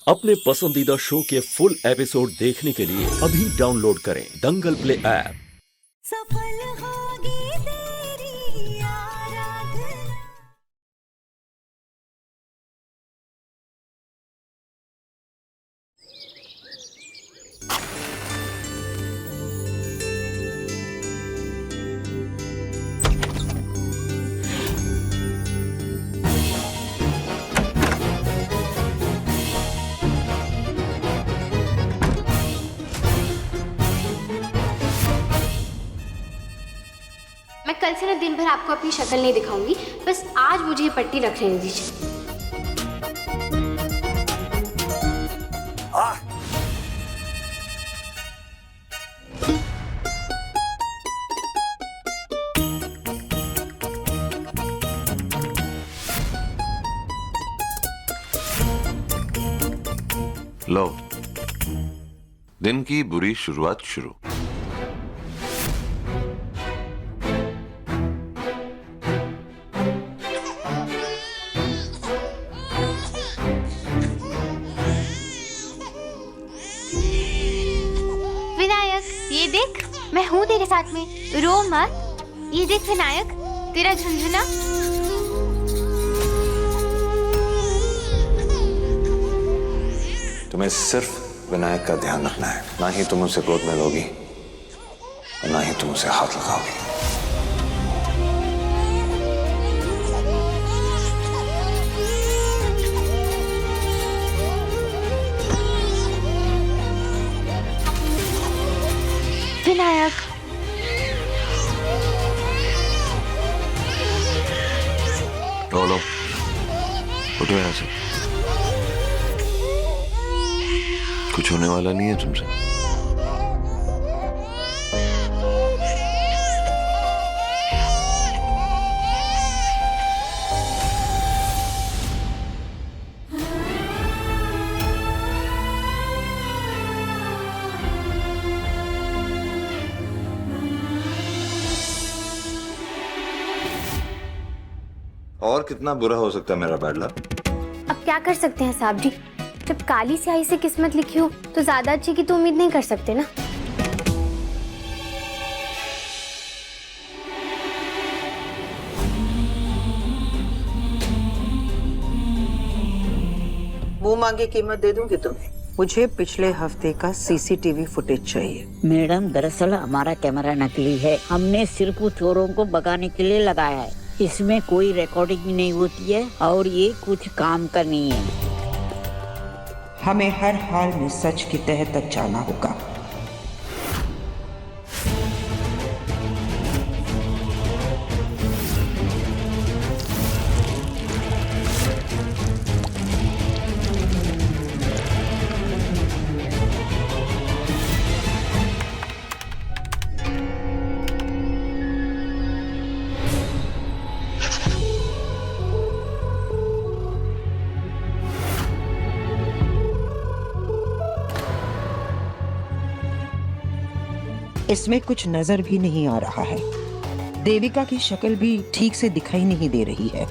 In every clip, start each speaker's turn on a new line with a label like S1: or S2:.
S1: अपने पसंदीदा शो के फुल एपिसोड देखने के लिए अभी डाउनलोड करें दंगल प्ले ऐप।
S2: सफल होगी तेरी आराधना।
S3: मैं कल से ना दिन भर आपको अपनी शक्ल नहीं दिखाऊंगी, बस आज मुझे ये पट्टी रख लेने दीजिए।
S4: लो, दिन की बुरी शुरुआत शुरू।
S3: विनायक, ये देख, मैं हूँ तेरे साथ में, रो मत। ये देख विनायक, तेरा झुंझुना।
S5: तुम्हें सिर्फ विनायक का ध्यान रखना है, ना ही तुम उसे गोद में लोगी और ना ही तुम उसे हाथ लगाओगी।
S3: विनायक,
S4: लो, उठो यहाँ से। कुछ होने वाला नहीं है तुमसे।
S5: और कितना बुरा हो सकता है मेरा बैड लक?
S3: अब क्या कर सकते हैं साहब जी, जब काली स्याही से किस्मत लिखी हो तो ज्यादा अच्छी की तो उम्मीद नहीं कर सकते ना।
S6: मुंह मांगी कीमत दे दूंगी तुम्हें। मुझे पिछले हफ्ते का सीसीटीवी फुटेज चाहिए।
S7: मैडम, दरअसल हमारा कैमरा नकली है, हमने सिर्फ चोरों को भगाने के लिए लगाया है। इसमें कोई रिकॉर्डिंग नहीं होती है और ये कुछ काम का नहीं है।
S6: हमें हर हाल में सच की तह तक जाना होगा। इसमें कुछ नजर भी नहीं आ रहा है। देविका की शक्ल भी ठीक से दिखाई नहीं दे रही है।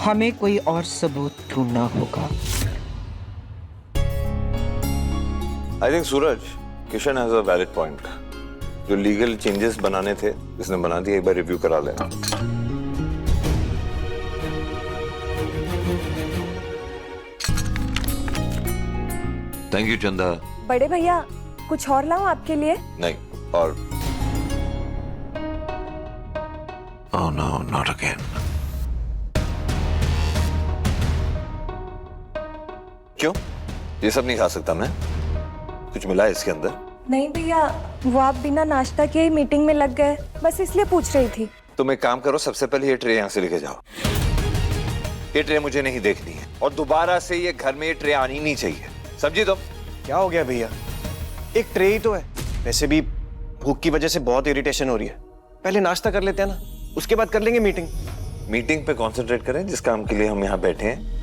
S6: हमें कोई और सबूत ढूंढना होगा।
S5: I think Suraj, Kishan has a valid point. जो लीगल चेंजेस बनाने थे इसने बना दिया, एक बार रिव्यू करा लेना।
S4: थैंक यू चंदा।
S8: बड़े भैया, कुछ और लाऊं आपके लिए?
S5: नहीं, और
S4: ओह नो, नॉट अगेन।
S5: क्यों? ये सब नहीं खा सकता मैं? कुछ मिला है इसके अंदर?
S8: नहीं भैया, वो आप बिना नाश्ता किए ही मीटिंग में लग गए, बस इसलिए पूछ रही थी।
S5: तुम एक काम करो, सबसे पहले ये ट्रे यहाँ से लेके जाओ। ये ट्रे मुझे नहीं देखनी है और दोबारा से ये घर में ये ट्रे आनी नहीं चाहिए, समझी तुम?
S9: क्या हो गया भैया, एक ट्रे ही तो है। वैसे भी भूख की वजह से बहुत इरिटेशन हो रही है। पहले नाश्ता कर लेते हैं ना, उसके बाद कर लेंगे मीटिंग।
S5: मीटिंग पे कंसंट्रेट करें जिस काम के लिए हम यहाँ बैठे हैं।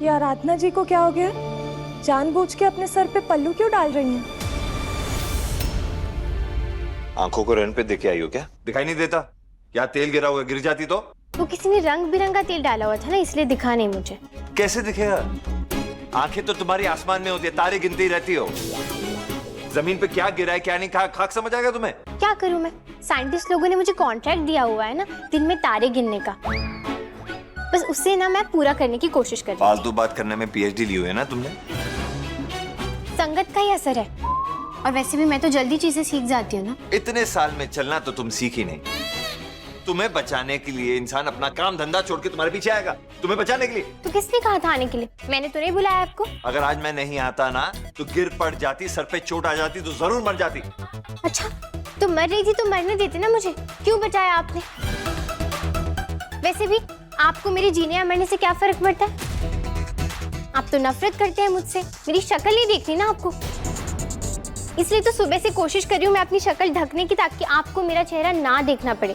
S8: ये आराधना जी को क्या हो गया? जानबूझ के अपने सर पे पल्लू क्यों डाल रही हैं?
S5: आंखों को रन पे देके आई हो क्या? दिखाई नहीं देता? क्या तेल गिरा हुआ, गिर जाती तो?
S3: वो किसी ने रंग बिरंगा तेल डाला हुआ था ना, इसलिए दिखा नहीं मुझे।
S5: कैसे दिखेगा? आंखें तो तुम्हारी आसमान में होती है, तारे गिनती रहती हो। जमीन पे क्या गिरा है क्या नहीं, खाक समझ आएगा तुम्हें?
S3: क्या करूं मैं? साइंटिस्ट लोगों ने मुझे कॉन्ट्रैक्ट दिया हुआ है ना दिन में तारे गिनने का, बस उससे ना मैं पूरा करने की कोशिश कर रही हूं।
S5: फालतू बात करने में पीएचडी ली हुई है ना तुमने?
S3: संगत का ही असर है, और वैसे भी मैं तो जल्दी चीजें सीख जाती हूँ ना।
S5: इतने साल में चलना तो तुम सीखी नहीं। तुम्हें बचाने के लिए इंसान अपना काम धंधा छोड़ के तुम्हारे पीछे आएगा, तुम्हें बचाने के लिए।
S3: तो किसने कहा था आने के लिए? मैंने तो नहीं बुलाया आपको।
S5: अगर आज मैं नहीं आता ना तो गिर पड़ जाती, सर पे चोट आ जाती तो जरूर मर जाती।
S3: अच्छा, तो मर रही थी तो मरने देते ना मुझे, क्यों बचाया आपने? वैसे भी आपको मेरे जीने या मरने से क्या फर्क पड़ता है? आप तो नफरत करते हैं मुझसे, मेरी शक्ल नहीं देखनी ना आपको, इसलिए तो सुबह से कोशिश कर रही हूँ मैं अपनी शक्ल ढकने की, ताकि आपको मेरा चेहरा ना देखना पड़े।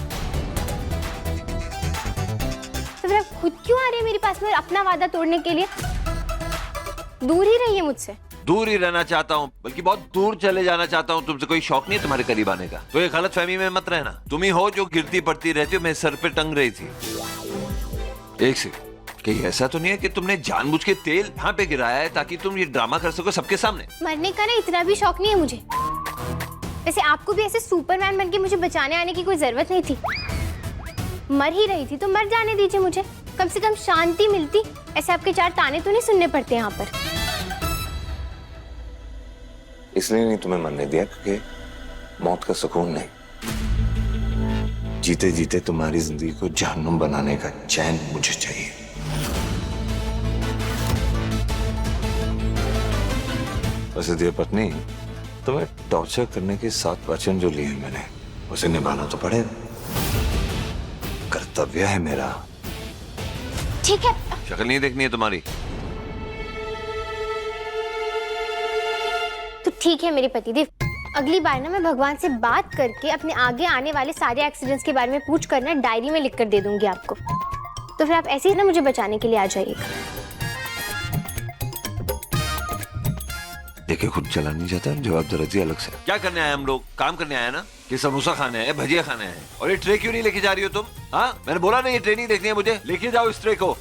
S3: तो फिर आप खुद क्यों आ रहे हैं मेरे पास में अपना वादा तोड़ने के लिए? दूर ही रहिए मुझसे।
S4: दूर ही रहना चाहता हूँ, बल्कि बहुत दूर चले जाना चाहता हूँ। तुमसे कोई शौक नहीं है तुम्हारे करीब आने का? तो ये गलतफहमी में मत रहना। तुम ही हो जो गिरती पड़ती रहती हो, मेरे सर पे टंग रही थी। एक से कहीं ऐसा तो नहीं है कि तुमने जानबूझ के तेल यहाँ पे गिराया है ताकि तुम ये ड्रामा कर सको सबके सामने?
S3: मरने का ना इतना भी शौक नहीं है मुझे। वैसे आपको भी ऐसे सुपरमैन बनके मुझे बचाने आने की कोई जरूरत नहीं थी। मर ही रही थी तो मर जाने दीजिए मुझे, कम से कम शांति मिलती। ऐसे आपके चार ताने तो नहीं सुनने पड़ते यहाँ पर।
S5: इसलिए नहीं तुम्हें मरने दिया क्योंकि मौत का सुकून नहीं, जीते जीते तुम्हारी जिंदगी को जहन्नुम बनाने का चैन मुझे चाहिए। वैसे देव पत्नी, तुम्हें टॉर्चर करने के 7 वचन जो लिए मैंने, उसे निभाना तो पड़ेगा, कर्तव्य है मेरा।
S3: ठीक है।
S4: शक्ल नहीं देखनी है तुम्हारी?
S3: तो ठीक है मेरे पतिदेव, अगली बार ना मैं भगवान से बात करके अपने आगे आने वाले सारे एक्सीडेंट्स के बारे में पूछ कर ना डायरी में लिख कर दे दूंगी आपको। तो फिर आप ऐसे ही ना मुझे बचाने के लिए आ जाइएगा।
S4: देखिए खुद चला नहीं जाता, जवाब दरअसल अलग से। क्या करने आए हम लोग? काम करने आए ना, कि समोसा खाने आए, भजिया खाने आए? और ये ट्रे क्यों नहीं लेके जा रही हो तुम? हाँ, मैंने बोला नहीं ये ट्रे नहीं देखनी है मुझे, लेके जाओ इस ट्रे को।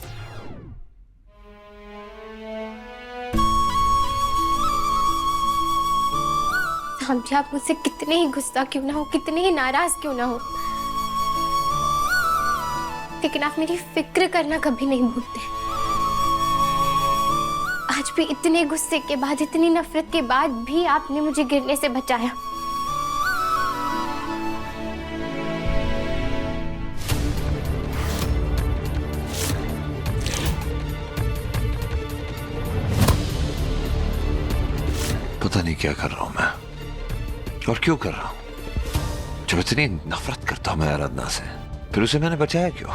S3: समझे, आप मुझसे कितने ही गुस्सा क्यों ना हो, कितने ही नाराज क्यों ना हो, लेकिन आप मेरी फिक्र करना कभी नहीं भूलते। आज भी इतने गुस्से के बाद, इतनी नफरत के बाद भी आपने मुझे गिरने से बचाया।
S4: पता नहीं क्या कर रहा हूं मैं और क्यों कर रहा हूं। जब इतनी नफरत करता हूं मैं आराधना से, फिर उसे मैंने बचाया क्यों?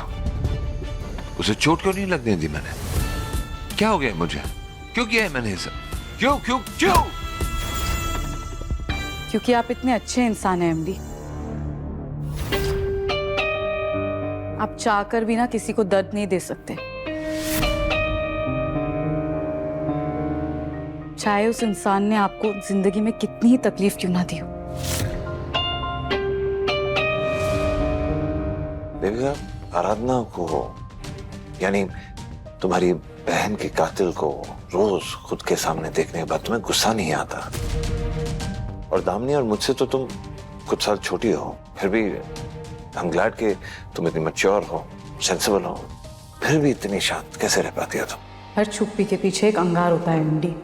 S4: उसे चोट क्यों नहीं लगने दी मैंने? क्या हो गया मुझे? क्यों किया है मैंने ये सब? क्यों क्यों क्यों?
S10: क्योंकि आप इतने अच्छे इंसान हैं एमडी। आप चाहकर भी ना किसी को दर्द नहीं दे सकते, चाहे उस इंसान ने आपको जिंदगी में कितनी ही तकलीफ क्यों ना दी हो।
S5: देविका, आराधना को, यानी तुम्हारी बहन के कातिल को रोज खुद के सामने देखने के बाद तुम्हें गुस्सा नहीं आता? और दामिनी और मुझसे तो तुम कुछ साल छोटी हो, फिर भी आई एम ग्लैड कि तुम इतनी मैच्योर हो, सेंसिबल हो, फिर भी इतनी शांत कैसे रह पाती हो तुम?
S10: हर चुप्पी के पीछे एक अंगार होता है एमडी।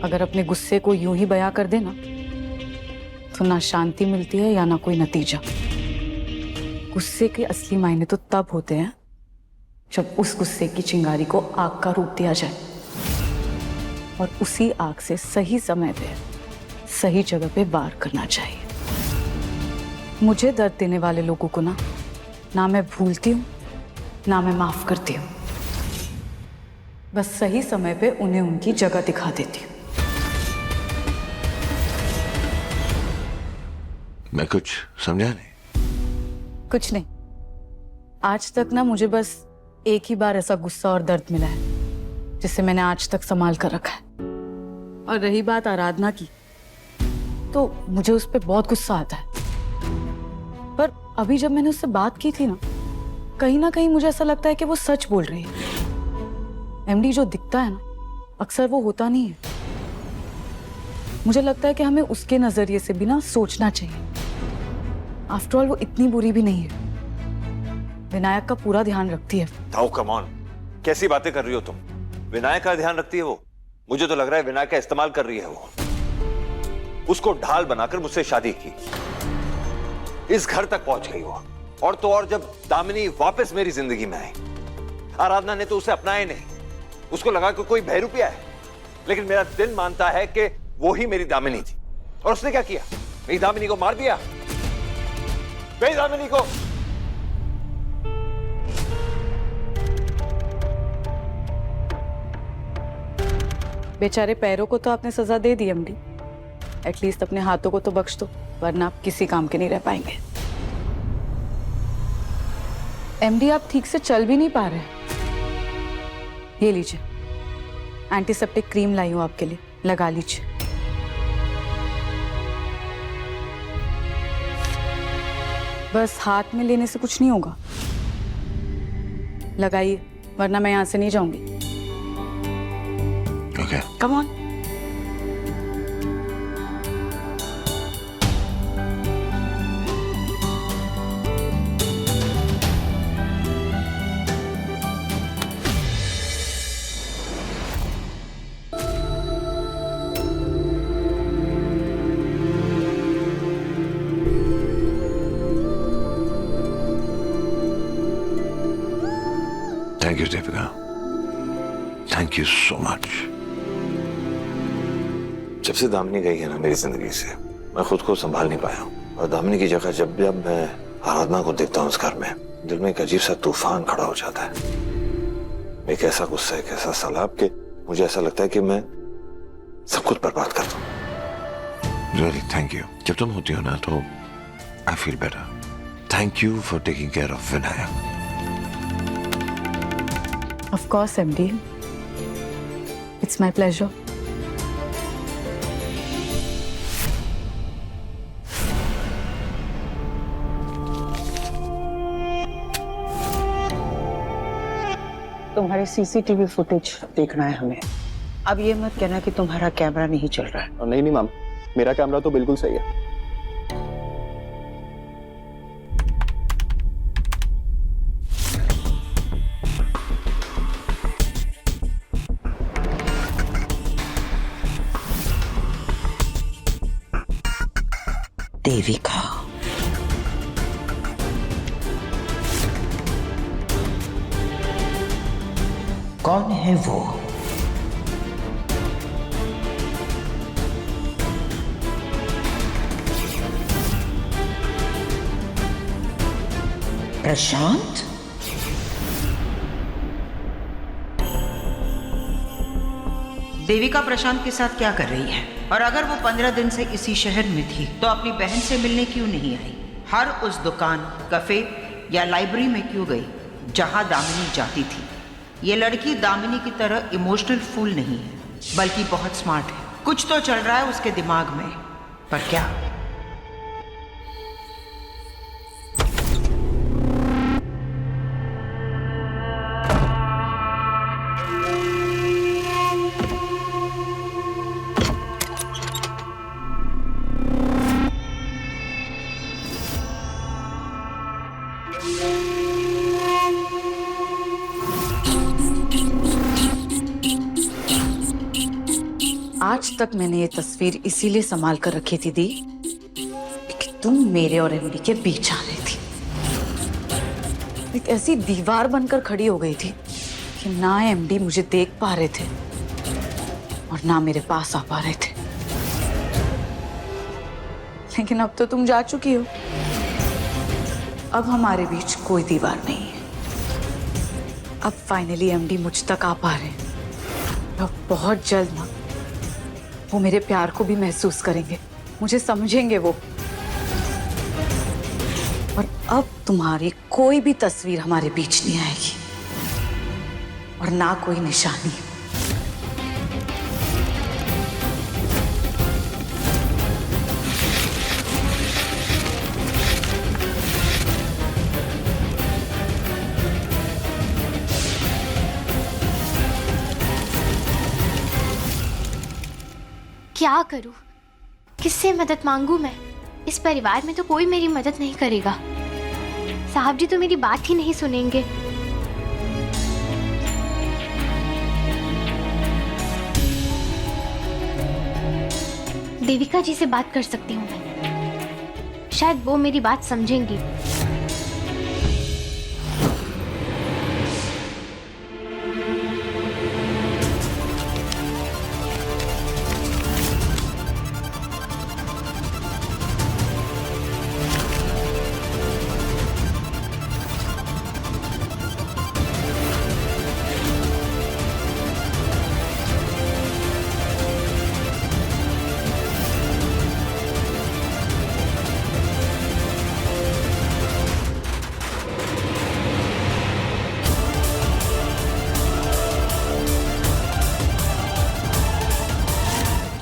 S10: अगर अपने गुस्से को यूं ही बयां कर देना तो ना शांति मिलती है या ना कोई नतीजा। गुस्से के असली मायने तो तब होते हैं जब उस गुस्से की चिंगारी को आग का रूप दिया जाए, और उसी आग से सही समय पे सही जगह पे वार करना चाहिए। मुझे दर्द देने वाले लोगों को ना मैं भूलती हूँ ना मैं माफ करती हूँ, बस सही समय पे उन्हें उनकी जगह दिखा देती हूँ।
S4: मैं कुछ समझा नहीं।
S10: कुछ नहीं, आज तक ना मुझे बस एक ही बार ऐसा गुस्सा और दर्द मिला है, जिसे मैंने आज तक संभाल कर रखा है। और रही बात आराधना की, तो मुझे उस पर बहुत गुस्सा आता है। पर अभी जब मैंने उससे बात की थी ना कहीं मुझे ऐसा लगता है कि वो सच बोल रही है। एमडी जो दिखता है ना, अक्सर वो होता नहीं है। मुझे लगता है कि हमें उसके नजरिए से भी ना सोचना चाहिए। आफ्टर ऑल वो इतनी बुरी भी नहीं है, विनायक का पूरा ध्यान रखती है।
S5: ताऊ कम ऑन, कैसी बातें कर रही हो तुम? विनायक का ध्यान रखती है वो? मुझे तो लग रहा है विनायक का इस्तेमाल कर रही है वो। उसको ढाल बनाकर मुझसे शादी की, इस घर तक पहुंच गई वो। और तो और जब दामिनी वापस मेरी जिंदगी में आई, आराधना ने तो उसे अपनाया नहीं। उसको लगा कि कोई बहरूपिया है, लेकिन मेरा दिल मानता है कि वो ही मेरी दामिनी थी। और उसने क्या किया? मेरी दामिनी को मार दिया। मेरी दामिनी को
S10: बेचारे पैरों को तो आपने सजा दे दी एमडी, एटलीस्ट अपने हाथों को तो बख्श दो, वरना आप किसी काम के नहीं रह पाएंगे। एमडी आप ठीक से चल भी नहीं पा रहे। ये लीजिए, एंटीसेप्टिक क्रीम लाई हूं आपके लिए, लगा लीजिए। बस हाथ में लेने से कुछ नहीं होगा, लगाइए, वरना मैं यहां से नहीं जाऊंगी।
S5: Okay,
S10: come on.
S5: Thank you Deepika, thank you so much. जब से दामिनी गई है ना मेरी जिंदगी से, मैं खुद को संभाल नहीं पाया हूं। और दामिनी की जगह जब जब मैं आराधना को देखता हूं उस घर में, दिल में एक अजीब सा तूफान खड़ा हो जाता है। एक ऐसा गुस्सा, एक ऐसा सैलाब कि मुझे ऐसा लगता है कि मैं सब कुछ बर्बाद कर दूं। Really thank you. जब तुम होती हो ना तो I feel better. Thank you for taking care of Vinayak.
S10: Of course, MD. It's my pleasure.
S6: तुम्हारे सीसीटीवी फुटेज देखना है हमें। अब ये मत कहना कि तुम्हारा कैमरा नहीं चल रहा है।
S9: नहीं मैम, मेरा कैमरा तो बिल्कुल सही है।
S6: देविका, कौन है वो? प्रशांत?
S11: देविका प्रशांत के साथ क्या कर रही है? और अगर वो 15 दिन से इसी शहर में थी तो अपनी बहन से मिलने क्यों नहीं आई? हर उस दुकान, कैफे या लाइब्रेरी में क्यों गई जहां दामिनी जाती थी? ये लड़की दामिनी की तरह इमोशनल फूल नहीं है, बल्कि बहुत स्मार्ट है। कुछ तो चल रहा है उसके दिमाग में, पर क्या?
S10: आज तक मैंने ये तस्वीर इसीलिए संभाल कर रखी थी दी, कि तुम मेरे और एमडी के बीच आ रही थी। एक ऐसी दीवार बनकर खड़ी हो गई थी कि ना एमडी मुझे देख पा रहे थे और ना मेरे पास आ पा रहे थे। लेकिन अब तो तुम जा चुकी हो, अब हमारे बीच कोई दीवार नहीं है। अब फाइनली एमडी मुझ तक आ पा रहे हैं। अब बहुत जल्द ना वो मेरे प्यार को भी महसूस करेंगे, मुझे समझेंगे वो। और अब तुम्हारी कोई भी तस्वीर हमारे बीच नहीं आएगी और ना कोई निशानी।
S3: क्या करूं? किससे मदद मांगू मैं? इस परिवार में तो कोई मेरी मदद नहीं करेगा। साहब जी तो मेरी बात ही नहीं सुनेंगे। देविका जी से बात कर सकती हूँ मैं, शायद वो मेरी बात समझेंगी।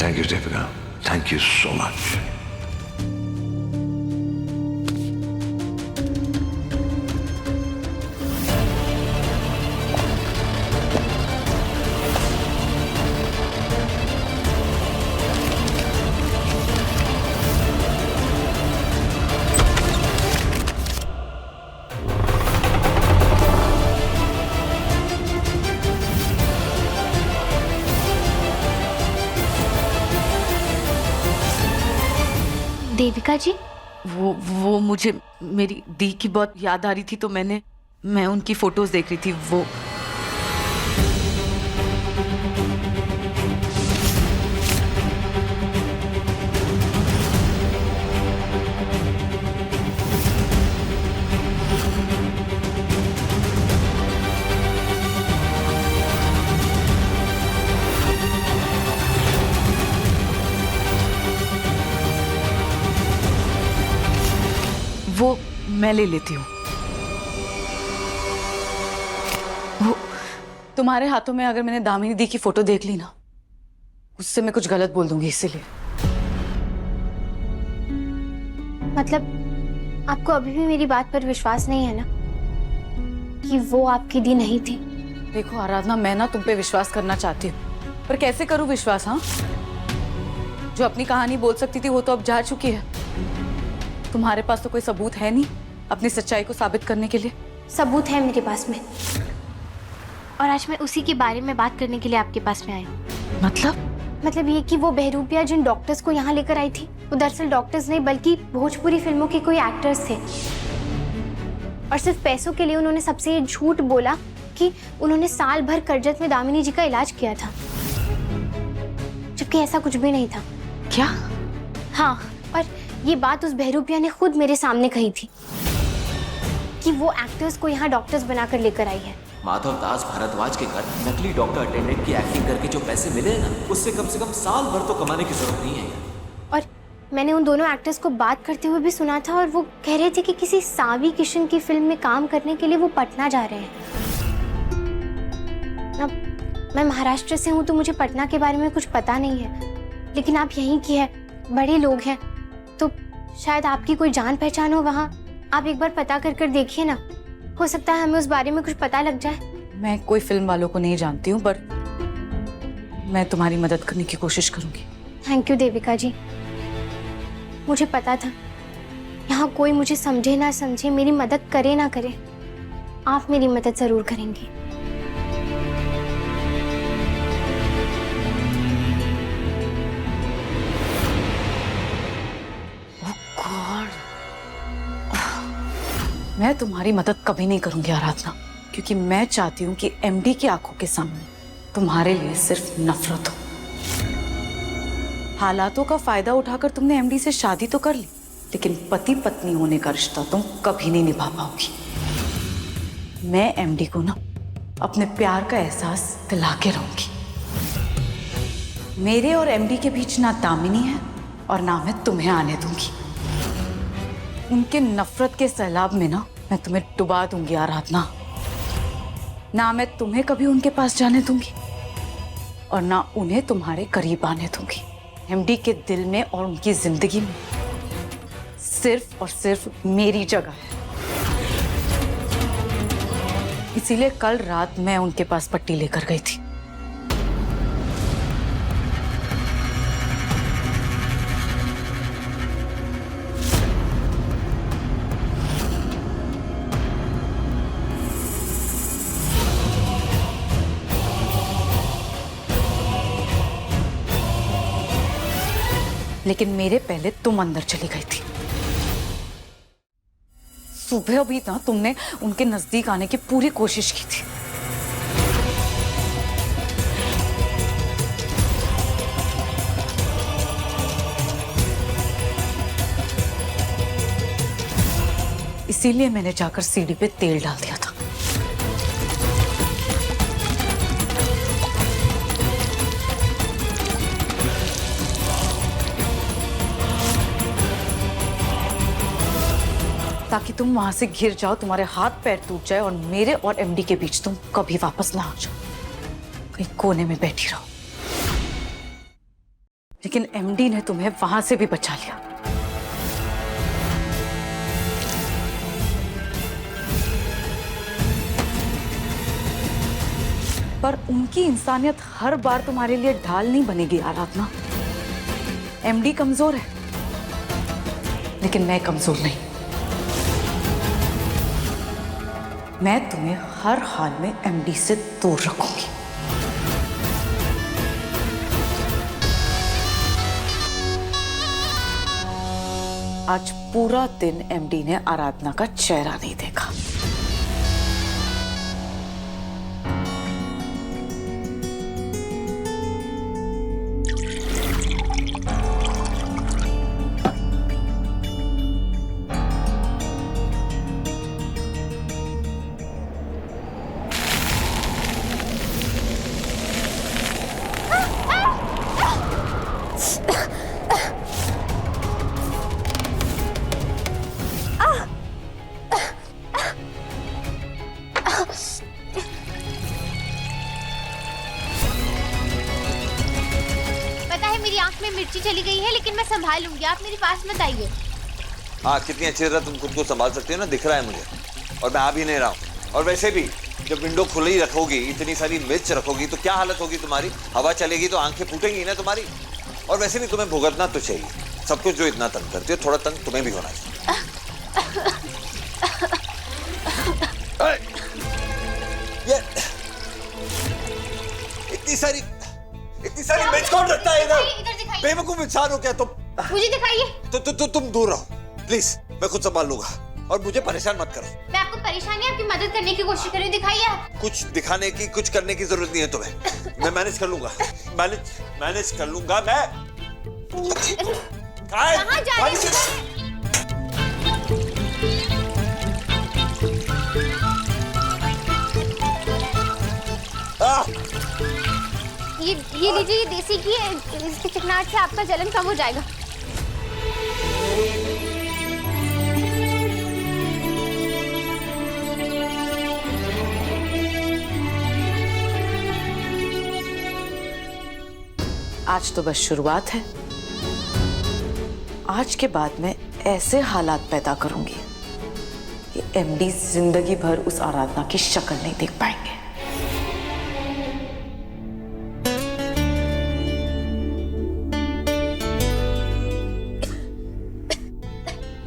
S5: Thank you, Deepika. Thank you so much.
S3: Devika जी,
S10: वो मुझे मेरी दी की बहुत याद आ रही थी, तो मैं उनकी फोटोज देख रही थी। वो मैं ले लेती हूँ। वो तुम्हारे हाथों में अगर मैंने दामिनी दी की फोटो देख ली ना, उससे मैं कुछ गलत बोल दूंगी, इसीलिए।
S3: मतलब आपको अभी भी मेरी बात पर विश्वास नहीं है ना कि वो आपकी दी नहीं थी?
S10: देखो आराधना, मैं ना तुम पे विश्वास करना चाहती हूँ, पर कैसे करूँ विश्वास? हाँ, जो अपनी कहानी बोल सकती थी वो तो अब जा चुकी है। तुम्हारे पास तो कोई सबूत है नहीं अपनी सच्चाई को साबित करने के लिए।
S3: सबूत है मेरे पास में, और आज मैं उसी के बारे में बात करने के लिए आपके पास में आई हूँ। मतलब ये कि वो बहरूपिया जिन डॉक्टर्स को यहाँ लेकर आई थी, वो दरअसल डॉक्टर्स नहीं बल्कि भोजपुरी फिल्मों के कोई एक्टर्स थे, और सिर्फ पैसों के लिए उन्होंने सबसे ये झूठ बोला कि उन्होंने साल भर करजत में दामिनी जी का इलाज किया था, जबकि ऐसा कुछ भी नहीं था।
S10: क्या?
S3: हाँ, और ये बात उस बहरूपिया ने खुद मेरे सामने कही थी कि वो एक्टर्स को यहाँ डॉक्टर्स बनाकर लेकर आई है।
S1: माधव दास भारद्वाज के घर नकली डॉक्टर अटेंडेंट की एक्टिंग करके जो पैसे मिले ना, उससे कम से कम साल भर तो कमाने की जरूरत नहीं है।
S3: और मैंने उन दोनों एक्टर्स को बात करते हुए भी सुना था, और वो कह रहे थे कि किसी सावी किशन की फिल्म में काम करने के लिए वो पटना जा रहे हैं। अब मैं महाराष्ट्र से हूँ तो मुझे पटना के बारे में कुछ पता नहीं है, लेकिन आप यहीं की है, बड़े लोग हैं, तो शायद आपकी कोई जान पहचान हो वहाँ। आप एक बार पता कर देखिए ना, हो सकता है हमें उस बारे में कुछ पता लग जाए।
S10: मैं कोई फिल्म वालों को नहीं जानती हूँ, पर मैं तुम्हारी मदद करने की कोशिश करूंगी।
S3: थैंक यू देविका जी। मुझे पता था यहाँ कोई मुझे समझे ना समझे, मेरी मदद करे ना करे, आप मेरी मदद जरूर करेंगी।
S10: मैं तुम्हारी मदद कभी नहीं करूंगी आराधना, क्योंकि मैं चाहती हूँ कि एमडी की आंखों के सामने तुम्हारे लिए सिर्फ नफरत हो। हालातों का फायदा उठाकर तुमने एमडी से शादी तो कर ली, लेकिन पति पत्नी होने का रिश्ता तुम कभी नहीं निभा पाओगी। मैं एमडी को ना अपने प्यार का एहसास दिला के रहूंगी। मेरे और एमडी के बीच ना दामिनी है और ना मैं तुम्हें आने दूंगी। उनके नफरत के सैलाब में ना मैं तुम्हें डुबा दूंगी आराधना। ना मैं तुम्हें कभी उनके पास जाने दूंगी और ना उन्हें तुम्हारे करीब आने दूंगी। एमडी के दिल में और उनकी जिंदगी में सिर्फ और सिर्फ मेरी जगह है। इसीलिए कल रात मैं उनके पास पट्टी लेकर गई थी। लेकिन मेरे पहले तुम अंदर चली गई थी। सुबह भी ना तुमने उनके नजदीक आने की पूरी कोशिश की थी। इसीलिए मैंने जाकर सीढ़ी पे तेल डाल दिया था। ताकि तुम वहां से गिर जाओ, तुम्हारे हाथ पैर टूट जाए और मेरे और एमडी के बीच तुम कभी वापस ना आ जाओ, कहीं कोने में बैठी रहो। लेकिन एमडी ने तुम्हें वहां से भी बचा लिया। पर उनकी इंसानियत हर बार तुम्हारे लिए ढाल नहीं बनेगी आराधना। एमडी कमजोर है, लेकिन मैं कमजोर नहीं। मैं तुम्हें हर हाल में एमडी से दूर रखूंगी। आज पूरा दिन एमडी ने आराधना का चेहरा नहीं देखा।
S3: मेरी आंख में मिर्ची चली गई है, लेकिन मैं संभाल लूंगी। आप मेरे पास मत आइए।
S5: हाँ, कितनी अच्छी तरह तुम खुद को संभाल सकती हो ना, दिख रहा है मुझे। और मैं आ भी नहीं रहा हूँ। और वैसे भी जब विंडो खुली रखोगी, इतनी सारी मिर्च रखोगी, तो क्या हालत होगी तुम्हारी? हवा चलेगी तो आंखें फूटेंगी ना तुम्हारी। और वैसे भी तुम्हें भुगतना तो चाहिए सब कुछ जो इतना तंग करती हो। थोड़ा तंग तुम्हें भी होना चाहिए। ये इतनी सारी मिर्च कौन रखता है इधर? बेवकूफ इंसान हो क्या तुम?
S3: मुझे दिखाइए।
S5: तो तुम दूर रहो प्लीज, मैं खुद संभाल लूंगा। और मुझे परेशान मत करो।
S3: मैं आपको परेशानी आपकी मदद करने की कोशिश कर रही हूँ, दिखाइए आप।
S5: कुछ दिखाने की, कुछ करने की जरूरत नहीं है तुम्हें। मैं मैनेज कर लूंगा। मैनेज कर लूंगा मैं।
S3: कहाँ जा रही हो? ये लीजिए, ये देसी घी है। इसके चिकनाहट से आपका जलन कम हो जाएगा।
S10: आज तो बस शुरुआत है। आज के बाद मैं ऐसे हालात पैदा करूंगी कि एमडी जिंदगी भर उस आराधना की शक्ल नहीं देख पाएंगे।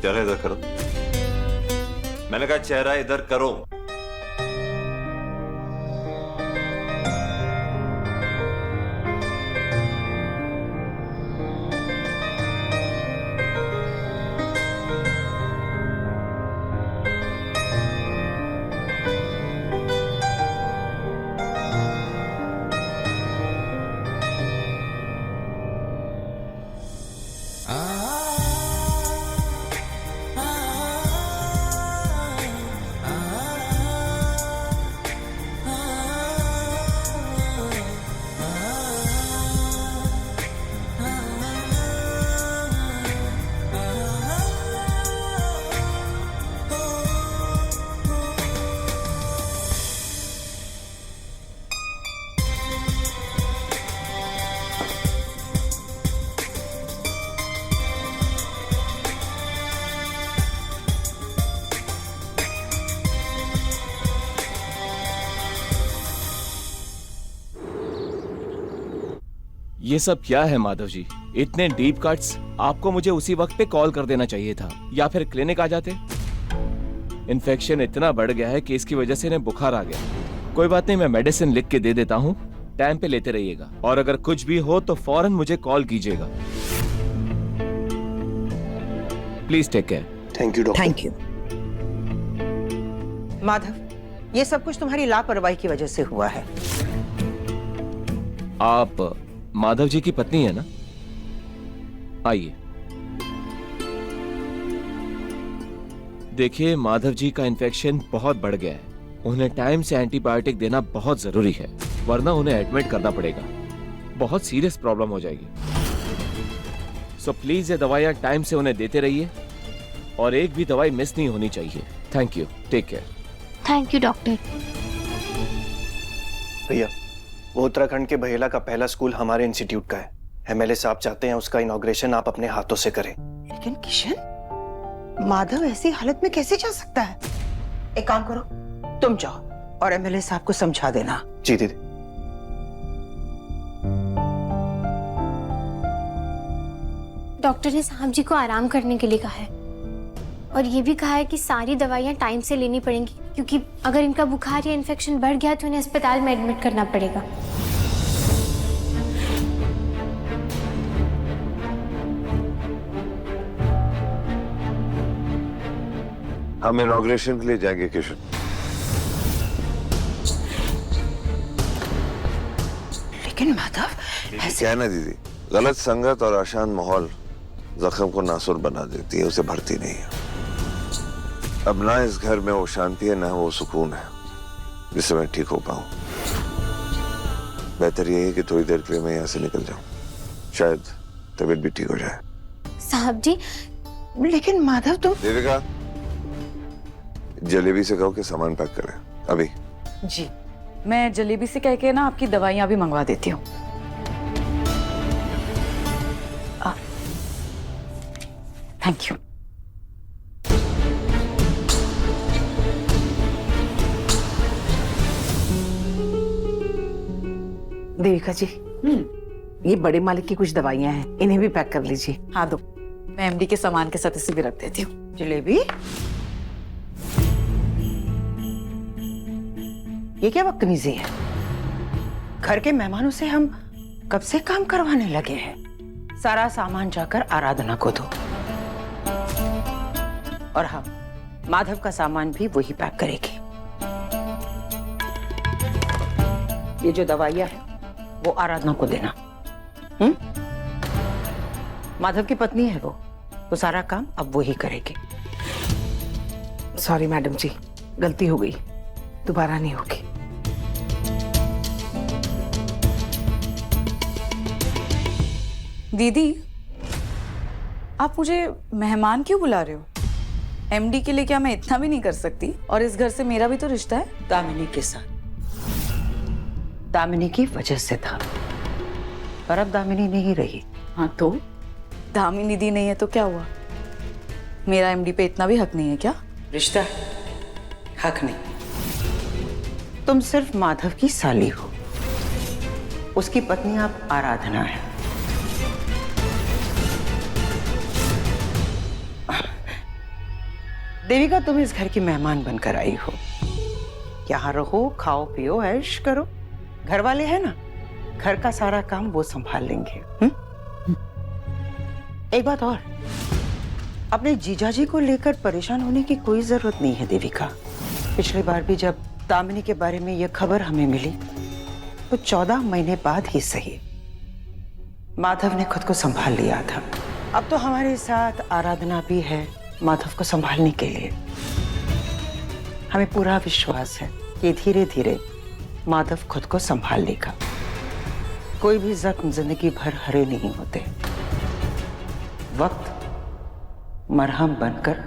S5: चेहरा इधर करो। मैंने कहा चेहरा इधर करो।
S12: ये सब क्या है माधव जी? इतने डीप कट्स? आपको मुझे उसी वक्त पे कॉल कर देना चाहिए था, या फिर क्लिनिक आ जाते। इन्फेक्शन इतना बढ़ गया है कि इसकी वजह से इन्हें बुखार आ गया। कोई बात नहीं, मैं मेडिसिन लिख के दे देता हूँ, टाइम पे लेते रहिएगा। और अगर कुछ भी हो तो फौरन मुझे कॉल कीजिएगा। Please take care.
S9: Thank you doctor.
S11: Thank you. Madhav, ये सब कुछ तुम्हारी लापरवाही की वजह से हुआ है।
S12: आप माधव जी की पत्नी है ना? आइए। देखिए, माधव जी का इन्फेक्शन बहुत बढ़ गया है। उन्हें टाइम से एंटीबायोटिक देना बहुत जरूरी है, वरना उन्हें एडमिट करना पड़ेगा। बहुत सीरियस प्रॉब्लम हो जाएगी। सो प्लीज ये दवाइयां टाइम से उन्हें देते रहिए और एक भी दवाई मिस नहीं होनी चाहिए। Thank you, take care.
S3: Thank you doctor.
S9: भैया, वो उत्तराखंड के बहेला का पहला स्कूल हमारे इंस्टीट्यूट का है। एमएलए साहब चाहते हैं उसका इनॉग्रेशन आप अपने हाथों से करें।
S11: लेकिन किशन, माधव ऐसी हालत में कैसे जा सकता है? एक काम करो, तुम जाओ और एमएलए साहब को समझा देना।
S9: जी दीदी।
S3: डॉक्टर ने साहब जी को आराम करने के लिए कहा है और ये भी कहा है कि सारी दवाइयां टाइम से लेनी पड़ेंगी, क्योंकि अगर इनका बुखार या इन्फेक्शन बढ़ गया तो इन्हें अस्पताल में एडमिट करना पड़ेगा।
S5: हम इनॉग्रेशन के लिए जाएंगे किशन।
S11: लेकिन माधव
S5: क्या है ना दीदी, गलत संगत और अशांत माहौल जख्म को नासुर बना देती है, उसे भरती नहीं है। अब ना इस घर में वो शांति है, ना वो सुकून है जिससे मैं ठीक हो पाऊं। बेहतर यही है कि थोड़ी देर के लिए मैं यहाँ से निकल जाऊं, शायद तबीयत भी ठीक हो जाए।
S3: साहब जी,
S11: लेकिन माधव तुम।
S5: देविका, जलेबी से कहो कि सामान पैक करें अभी।
S10: जी, मैं जलेबी से कह के ना आपकी दवाइयां भी मंगवा देती हूँ। Thank you.
S11: देविका जी, ये बड़े मालिक की कुछ दवाइयां हैं, इन्हें भी पैक कर लीजिए।
S10: हाँ दो, मैं एमडी के सामान के साथ इसे भी रख देती हूँ।
S11: जलेबी, ये क्या बदतमीजी है? घर के मेहमानों से हम कब से काम करवाने लगे हैं। सारा सामान जाकर आराधना को दो, और हाँ, माधव का सामान भी वही पैक करेगी। ये जो दवाइयां है वो आराधना को देना। माधव की पत्नी है वो, तो सारा काम अब वही करेगी।
S6: सॉरी मैडम जी, गलती हो गई, दोबारा नहीं होगी।
S10: दीदी, आप मुझे मेहमान क्यों बुला रहे हो? एमडी के लिए क्या मैं इतना भी नहीं कर सकती? और इस घर से मेरा भी तो रिश्ता है।
S11: दामिनी के साथ, दामिनी की वजह से था, पर अब दामिनी नहीं रही।
S10: हाँ तो दामिनी दी नहीं है तो क्या हुआ? मेरा एमडी पे इतना भी हक नहीं है क्या?
S11: रिश्ता है, हक नहीं। तुम सिर्फ माधव की साली हो, उसकी पत्नी आप आराधना है। देविका, तुम इस घर की मेहमान बनकर आई हो। यहाँ रहो, खाओ पियो, ऐश करो। घर वाले हैं ना, घर का सारा काम वो संभाल लेंगे। एक बात और, अपने जीजाजी को लेकर परेशान होने की कोई जरूरत नहीं है देविका। पिछली बार भी जब दामिनी के बारे में यह खबर हमें मिली तो 14 महीने बाद ही सही माधव ने खुद को संभाल लिया था। अब तो हमारे साथ आराधना भी है माधव को संभालने के लिए। हमें पूरा विश्वास है कि धीरे धीरे माधव खुद को संभाल लेगा। कोई भी जख्म जिंदगी भर हरे नहीं होते, वक्त मरहम बनकर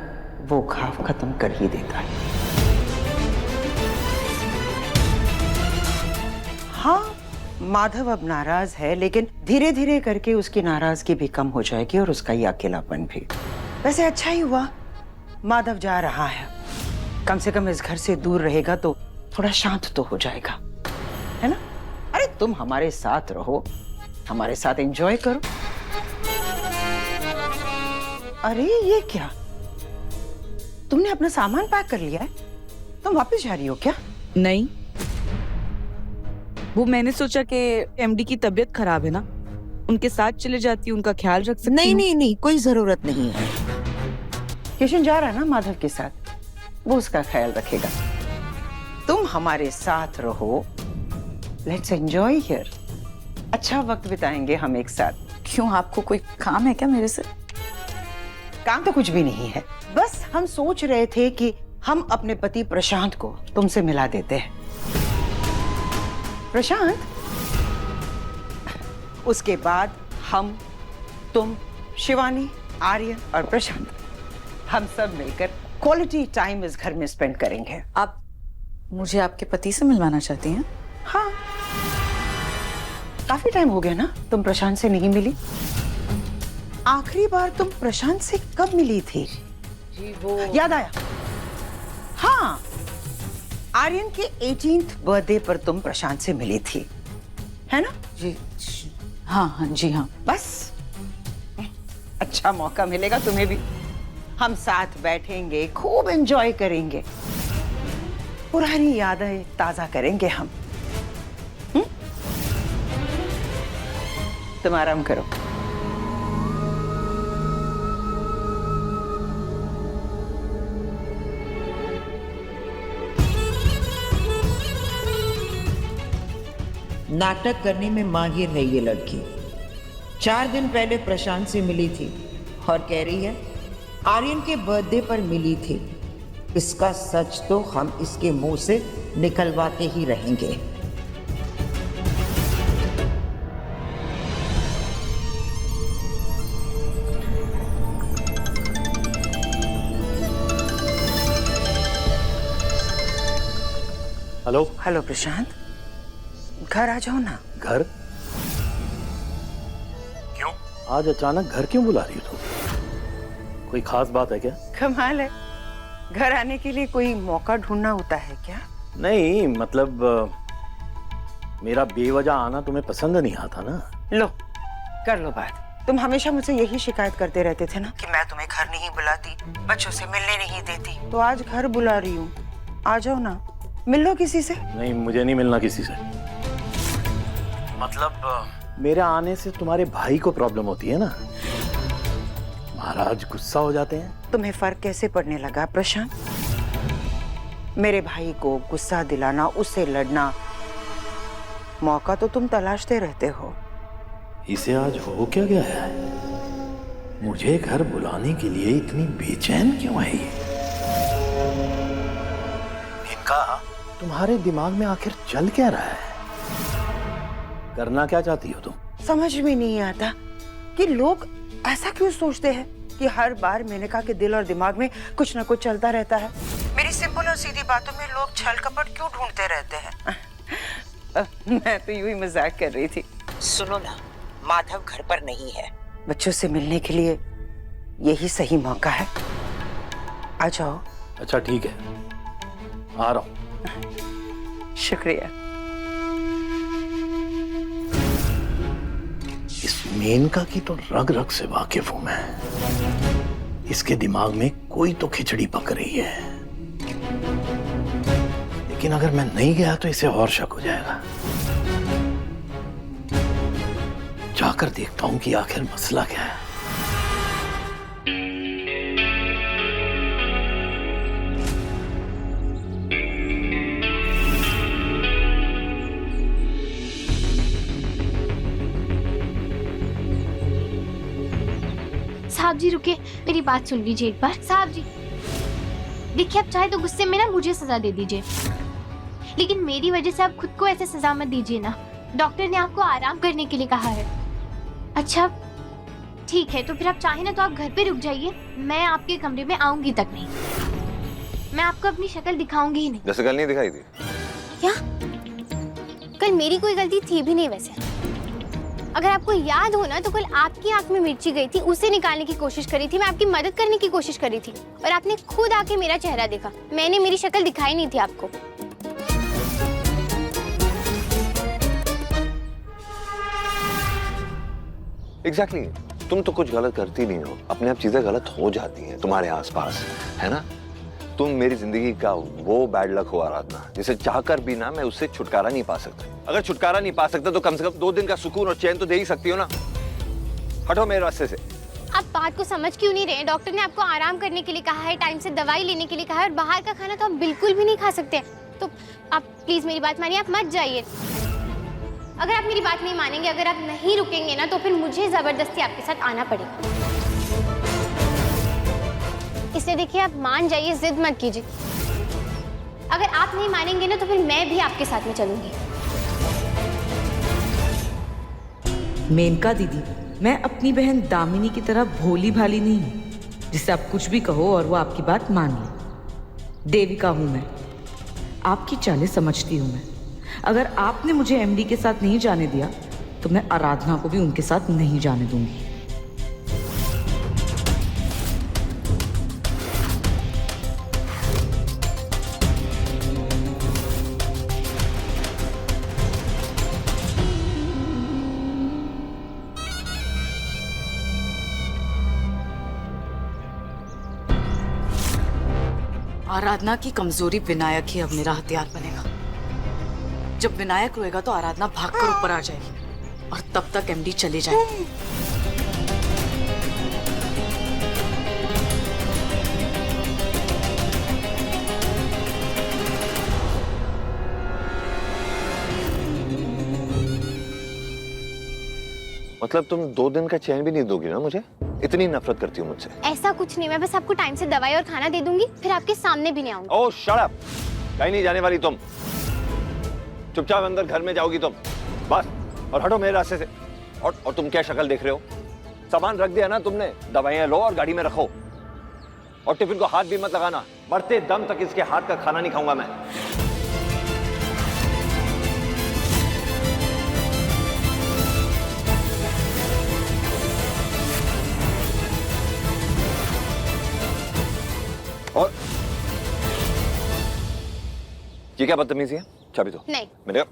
S11: वो घाव खत्म कर ही देता है। हाँ, माधव अब नाराज है, लेकिन धीरे धीरे करके उसकी नाराजगी भी कम हो जाएगी और उसका ये अकेलापन भी। वैसे अच्छा ही हुआ माधव जा रहा है, कम से कम इस घर से दूर रहेगा तो थोड़ा शांत तो हो जाएगा, है ना? अरे तुम हमारे साथ रहो, हमारे साथ एंजॉय करो। अरे ये क्या, तुमने अपना सामान पैक कर लिया है? तुम वापस जा रही हो क्या?
S13: नहीं, वो मैंने सोचा कि एमडी की तबीयत खराब है ना, उनके साथ चले जाती हूँ, उनका ख्याल रख सकती हूँ।
S11: नहीं, कोई जरूरत नहीं है।
S6: किशन जा रहा है ना माधव के साथ, वो उसका ख्याल रखेगा। तुम हमारे साथ रहो, लेट्स एंजॉय हियर। अच्छा वक्त बिताएंगे हम एक साथ।
S10: क्यों, आपको कोई काम है क्या मेरे से?
S6: काम तो कुछ भी नहीं है, बस हम सोच रहे थे कि हम अपने पति प्रशांत को तुमसे मिला देते हैं। प्रशांत, उसके बाद हम, तुम, शिवानी, आर्यन और प्रशांत, हम सब मिलकर क्वालिटी टाइम इस घर में स्पेंड करेंगे।
S10: आप मुझे आपके पति से मिलवाना चाहती हैं?
S6: हाँ, काफी टाइम हो गया ना तुम प्रशांत से नहीं मिली। आखिरी बार तुम प्रशांत से कब मिली थी?
S10: जी वो
S6: याद आया, हाँ, आर्यन के 18th बर्थडे पर तुम प्रशांत से मिली थी, है ना?
S10: जी हाँ हाँ जी हाँ।
S6: बस अच्छा मौका मिलेगा तुम्हें भी, हम साथ बैठेंगे, खूब एंजॉय करेंगे, पुरानी यादें ताजा करेंगे हम। तुम आराम करो।
S11: नाटक करने में माहिर है ये लड़की। 4 दिन पहले प्रशांत से मिली थी और कह रही है आर्यन के बर्थडे पर मिली थी। इसका सच तो हम इसके मुंह से निकलवाते ही रहेंगे।
S5: हेलो।
S6: हेलो प्रशांत, घर आ जाओ ना।
S5: घर? क्यों आज अचानक घर क्यों बुला रही हो तुम? कोई खास बात है क्या?
S6: कमाल है, घर आने के लिए कोई मौका ढूंढना होता है क्या?
S5: नहीं, मतलब मेरा बेवजह आना तुम्हें पसंद नहीं आता ना।
S6: लो कर लो बात। तुम हमेशा मुझसे यही शिकायत करते रहते थे ना कि मैं तुम्हें घर नहीं बुलाती, बच्चों से मिलने नहीं देती। तो आज घर बुला रही हूँ, आ जाओ ना, मिल लो किसी से।
S5: नहीं, मुझे नहीं मिलना किसी से। मतलब मेरे आने से तुम्हारे भाई को प्रॉब्लम होती है ना, महाराज गुस्सा हो जाते हैं।
S6: तुम्हें फर्क कैसे पड़ने लगा प्रशांत? मेरे भाई को गुस्सा दिलाना, उससे लड़ना, मौका तो तुम तलाशते रहते हो।
S5: इसे आज हो क्या गया है? मुझे घर बुलाने के लिए इतनी बेचैन क्यों है ये? इनका तुम्हारे दिमाग में आखिर चल क्या रहा है? करना क्या चाहती हो तुम?
S6: समझ में नहीं आता कि लोग ऐसा क्यों सोचते हैं कि हर बार मेनका के दिल और दिमाग में कुछ ना कुछ चलता रहता है। मेरी सिंपल और सीधी बातों में लोग छल कपट क्यों ढूंढते रहते हैं? मैं तो यूं ही मजाक कर रही थी।
S11: सुनो ना, माधव घर पर नहीं है।
S6: बच्चों से मिलने के लिए यही सही मौका है, आ जाओ।
S5: अच्छा ठीक है, आ रहा हूं।
S6: शुक्रिया।
S5: इस मेनका की तो रग रग से वाकिफ हूं मैं। इसके दिमाग में कोई तो खिचड़ी पक रही है, लेकिन अगर मैं नहीं गया तो इसे और शक हो जाएगा। जाकर देखता हूं कि आखिर मसला क्या है।
S3: साहब जी रुके, मेरी बात सुन लीजिए एक बार। साहब जी देखिए, आप चाहे तो गुस्से में ना मुझे सजा दे दीजिए, लेकिन मेरी वजह से आप खुद को ऐसे सजा मत दीजिए ना। डॉक्टर ने आपको आराम करने के लिए कहा है। अच्छा ठीक है, तो फिर आप चाहे ना तो आप घर पे रुक जाइए, मैं आपके कमरे में आऊंगी तक नहीं। मैं आपको अपनी शक्ल दिखाऊंगी ही नहीं।
S5: जैसे कल नहीं दिखाई थी
S3: क्या? कल मेरी कोई गलती थी भी नहीं वैसे। अगर आपको याद हो ना तो कल आपकी आंख में मिर्ची गई थी, उसे निकालने की कोशिश करी थी, मैं आपकी मदद करने की कोशिश करी थी और आपने खुद आके मेरा चेहरा देखा। मैंने मेरी शक्ल दिखाई नहीं थी आपको।
S5: एग्जैक्टली तुम तो कुछ गलत करती नहीं हो, अपने आप चीजें गलत हो जाती हैं तुम्हारे आसपास, है ना? तुम मेरी जिंदगी का वो बैड लक हो आराधना, जिसे चाहकर भी ना मैं उससे छुटकारा नहीं पा सकता। अगर छुटकारा नहीं पा सकता तो कम से कम 2 दिन का सुकून और चैन तो दे ही सकती हो ना। हटो मेरे रास्ते से।
S3: आप बात को समझ क्यों नहीं रहे हैं? डॉक्टर ने आपको आराम करने के लिए कहा है, टाइम से दवाई लेने के लिए कहा है, और बाहर का खाना तो आप बिल्कुल भी नहीं खा सकते। तो आप प्लीज मेरी बात मानिए, आप मत जाइए। अगर आप मेरी बात नहीं मानेंगे, अगर आप नहीं रुकेंगे ना, तो फिर मुझे जबरदस्ती आपके साथ आना पड़ेगा। इसलिए देखिए, आप मान जाइए, जिद मत कीजिए। अगर आप नहीं मानेंगे ना, तो फिर मैं भी आपके साथ में चलूंगी।
S13: मेनका दीदी, मैं अपनी बहन दामिनी की तरह भोली भाली नहीं हूँ जिससे आप कुछ भी कहो और वो आपकी बात मान ले। देविका हूँ मैं, आपकी चालें समझती हूँ मैं। अगर आपने मुझे एमडी के साथ नहीं जाने दिया तो मैं आराधना को भी उनके साथ नहीं जाने दूंगी।
S10: आराधना की कमजोरी विनायक ही अब मेरा हथियार बनेगा। जब विनायक रोएगा तो आराधना भागकर ऊपर आ जाएगी और तब तक एमडी चले जाएंगे।
S5: मतलब तुम 2 दिन का चैन भी नहीं दोगी ना मुझे? इतनी नफरत करती हो मुझसे?
S3: ऐसा कुछ नहीं, मैं बस आपको टाइम से दवाई और खाना दे दूंगी, फिर आपके सामने भी नहीं आऊंगी।
S5: ओह शट अप! कहीं नहीं जाने वाली तुम। चुपचाप अंदर घर में जाओगी तुम, बस। और हटो मेरे रास्ते से। और तुम क्या शक्ल देख रहे हो? सामान रख दिया ना तुमने, दवाइयां लो और गाड़ी में रखो। और टिफिन को हाथ भी मत लगाना, मरते दम तक इसके हाथ का खाना नहीं खाऊंगा मैं। और ये क्या बदतमीजी है? चाबी दो।
S3: नहीं।
S5: मेरे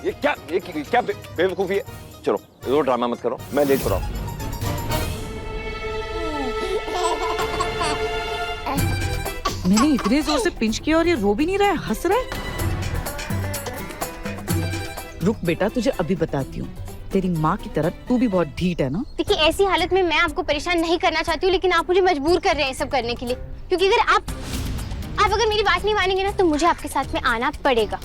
S5: ये क्या बेवकूफी है? चलो ये ड्रामा मत करो, मैं लेट हो रहा हूं।
S13: मैंने इतने जोर से पिंच किया और ये रो भी नहीं रहा है, हंस रहा है। रुक बेटा, तुझे अभी बताती हूँ। तेरी माँ की तरह तू भी बहुत ढीठ है ना।
S3: देखिए, ऐसी हालत में मैं आपको परेशान नहीं करना चाहती हूँ, लेकिन आप मुझे मजबूर कर रहे हैं सब करने के लिए। क्योंकि अगर आप अगर मेरी बात नहीं मानेंगे ना, तो मुझे आपके साथ में आना पड़ेगा।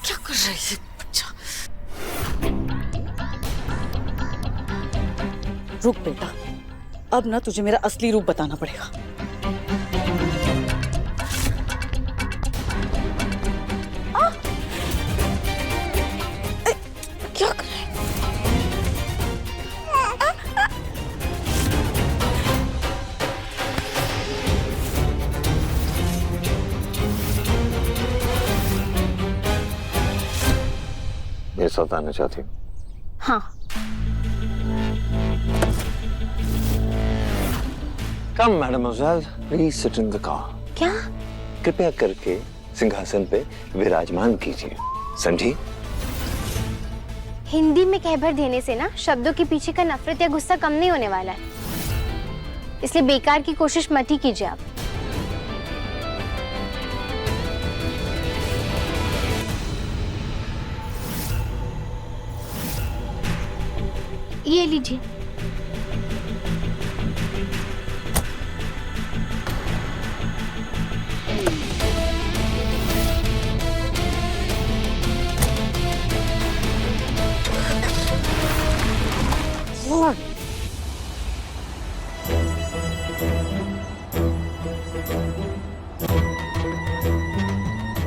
S10: क्या कर रही है बच्चा? रुक बेटा, अब ना तुझे मेरा असली रूप बताना पड़ेगा। क्या कर रहे हैं?
S5: मेरे साथ आना चाहती हूँ?
S3: हाँ।
S5: Come, mademoiselle, please sit in the car.
S3: क्या?
S5: कृपया करके सिंहासन पे विराजमान कीजिए, समझी?
S3: हिंदी में कहभर देने से ना शब्दों के पीछे का नफरत या गुस्सा कम नहीं होने वाला है, इसलिए बेकार की कोशिश मत ही कीजिए आप। ये लीजिए।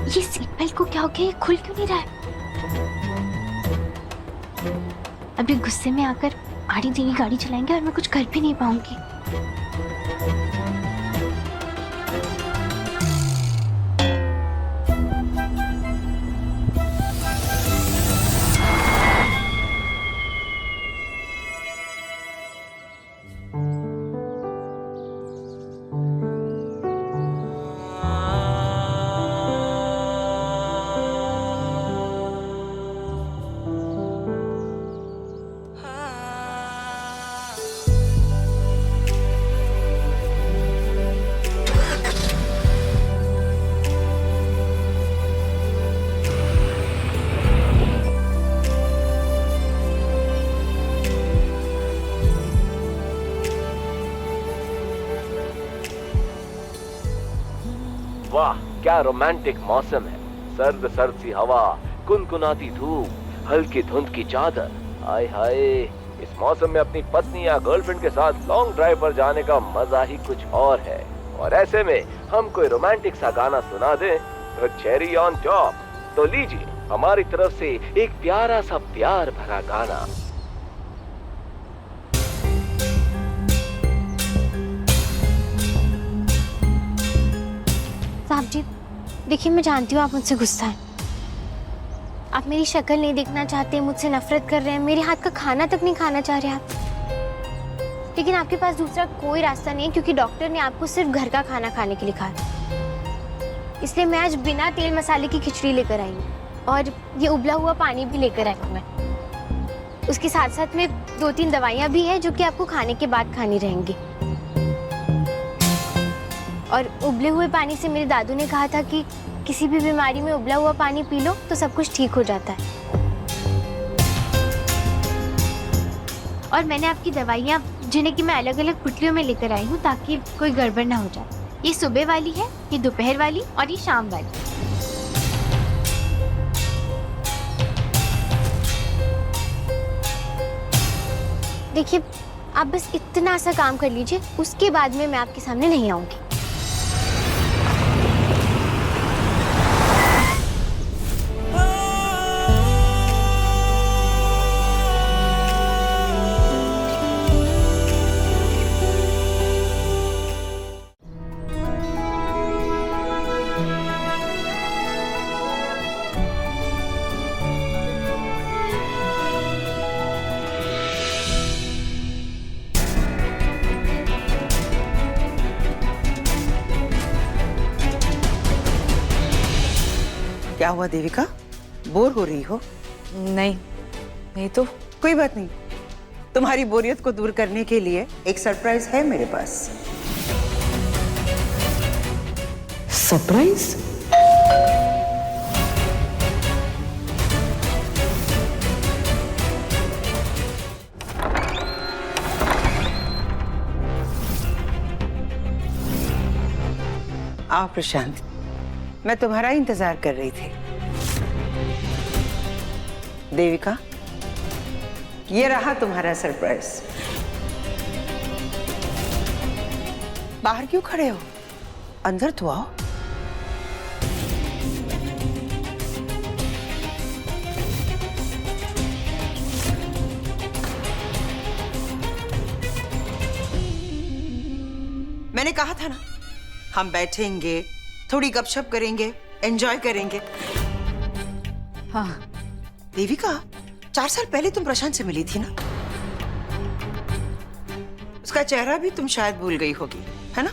S3: ये सीट बेल्ट को क्या हो गया? ये खुल क्यों नहीं रहा है? अभी गुस्से में आकर आड़ी तेरी गाड़ी चलाएंगे और मैं कुछ कर भी नहीं पाऊंगी।
S12: वाह क्या रोमांटिक मौसम है। सर्द सर्द सी हवा, कुनकुनाती धूप, हल्की धुंध की चादर। हाय हाय, इस मौसम में अपनी पत्नी या गर्लफ्रेंड के साथ लॉन्ग ड्राइव पर जाने का मजा ही कुछ और है। और ऐसे में हम कोई रोमांटिक सा गाना सुना दें तो चेरी ऑन टॉप। तो लीजिए हमारी तरफ से एक प्यारा सा प्यार भरा गाना।
S3: साहब जी देखिए, मैं जानती हूँ आप मुझसे गुस्सा हैं, आप मेरी शक्ल नहीं देखना चाहते, मुझसे नफरत कर रहे हैं, मेरे हाथ का खाना तक नहीं खाना चाह रहे आप। लेकिन आपके पास दूसरा कोई रास्ता नहीं है क्योंकि डॉक्टर ने आपको सिर्फ घर का खाना खाने के लिए कहा। इसलिए मैं आज बिना तेल मसाले की खिचड़ी लेकर आई हूँ और ये उबला हुआ पानी भी लेकर आई हूँ मैं। उसके साथ साथ में 2-3 दवाइयाँ भी हैं जो कि आपको खाने के बाद खानी रहेंगी। और उबले हुए पानी से मेरे दादू ने कहा था कि किसी भी बीमारी में उबला हुआ पानी पी लो तो सब कुछ ठीक हो जाता है। और मैंने आपकी दवाइयाँ जिन्हें कि मैं अलग अलग पुटलियों में लेकर आई हूँ ताकि कोई गड़बड़ ना हो जाए। ये सुबह वाली है, ये दोपहर वाली और ये शाम वाली। देखिए आप बस इतना सा काम कर लीजिए, उसके बाद में मैं आपके सामने नहीं आऊंगी।
S6: क्या हुआ देविका, बोर हो रही हो?
S10: नहीं तो
S6: कोई बात नहीं, तुम्हारी बोरियत को दूर करने के लिए एक सरप्राइज है मेरे पास।
S13: सरप्राइज?
S6: आओ प्रशांत, मैं तुम्हारा इंतजार कर रही थी। देविका, ये रहा तुम्हारा सरप्राइज। बाहर क्यों खड़े हो, अंदर तो आओ। मैंने कहा था ना, हम बैठेंगे, थोड़ी गपशप करेंगे, एंजॉय करेंगे।
S10: हाँ
S6: देविका, 4 साल पहले तुम प्रशांत से मिली थी ना? उसका चेहरा भी तुम शायद भूल गई होगी, है ना?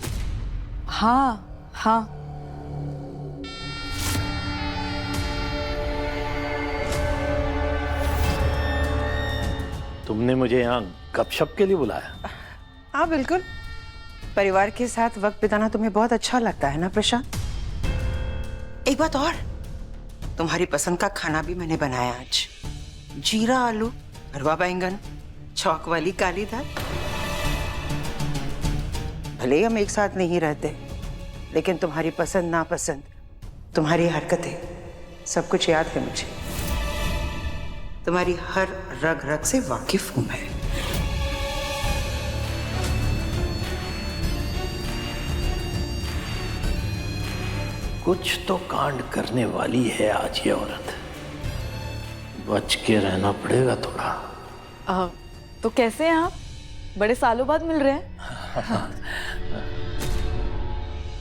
S10: हाँ।
S14: तुमने मुझे यहाँ गपशप के लिए बुलाया?
S6: हाँ बिल्कुल, परिवार के साथ वक्त बिताना तुम्हें बहुत अच्छा लगता है ना प्रशांत? एक बात और, तुम्हारी पसंद का खाना भी मैंने बनाया आज। जीरा आलू, भरवा बैंगन, छौंक वाली काली दाल। भले ही हम एक साथ नहीं रहते, लेकिन तुम्हारी पसंद नापसंद, तुम्हारी हरकतें, सब कुछ याद है मुझे। तुम्हारी हर रग रग से वाकिफ हूं मैं।
S14: कुछ तो कांड करने वाली है आज ये औरत, बच के रहना पड़ेगा थोड़ा।
S10: तो कैसे हैं आप? बड़े सालों बाद मिल रहे हैं।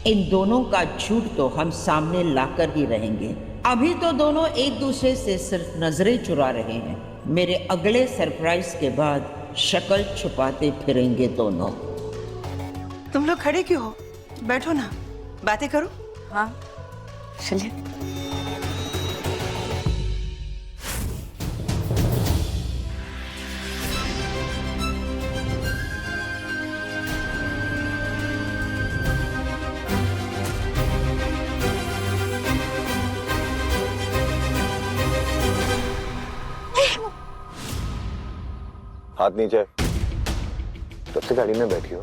S11: इन दोनों का झूठ तो हम सामने लाकर ही रहेंगे। अभी तो दोनों एक दूसरे से सिर्फ नजरें चुरा रहे हैं। मेरे अगले सरप्राइज के बाद शक्ल छुपाते फिरेंगे दोनों।
S6: तुम लोग खड़े क्यों हो? बैठो ना, बातें करो।
S10: हाँ चलिए।
S5: हाथ नीचे। कब से गाड़ी में बैठी हो?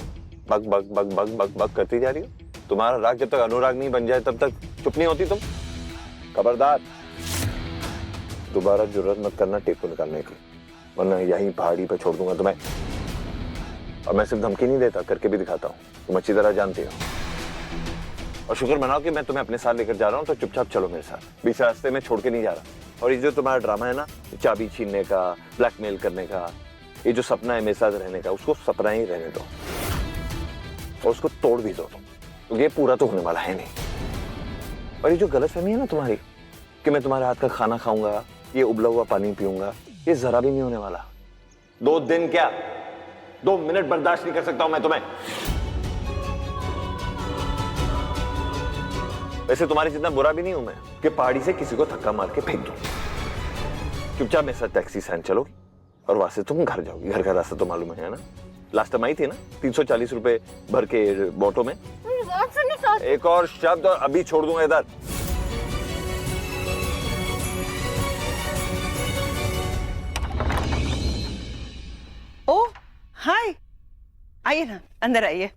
S5: Bug bug bug bug bug bug करती जा रही हो? तुम्हारा राग जब तक अनुराग नहीं बन जाए तब तक चुप नहीं होती तुम। खबरदार, दोबारा जरूरत मत करना टेप को निकालने की, वरना यहीं पहाड़ी पे छोड़ दूंगा तुम्हें। और मैं सिर्फ धमकी नहीं देता, करके भी दिखाता हूँ, तुम अच्छी तरह जानती हो। और शुक्र मनाओ कि मैं तुम्हें अपने साथ लेकर जा रहा हूँ, तो चुपचाप चलो मेरे साथ, बीच रास्ते में छोड़ के नहीं जा रहा। और ये जो तुम्हारा ड्रामा है ना, चाबी छीनने का, ब्लैकमेल करने का, ये जो सपना है मेरे साथ रहने का, उसको सपना ही रहने दो और उसको तोड़ भी दो तुम, क्योंकि ये पूरा तो होने वाला है नहीं। और ये जो गलतफहमी है ना तुम्हारी कि मैं तुम्हारे हाथ का खाना खाऊंगा, ये उबला हुआ पानी पीऊंगा, ये जरा भी नहीं होने वाला। 2 दिन क्या, 2 मिनट बर्दाश्त नहीं कर सकता हूं मैं तुम्हें। वैसे तुम्हारी जितना बुरा भी नहीं हूं मैं कि पहाड़ी से किसी को धक्का मार के फेंक दूं। चुपचाप मेरे साथ टैक्सी स्टैंड चलोगी और वहां से तुम घर जाओगी। घर का रास्ता तो मालूम है ना, लास्ट टाइम आई थी ना 340 रुपए भर के ऑटो में। एक और शब्द और अभी छोड़ दूंगा इधर।
S6: ओ हाय, आइए ना, अंदर आइए।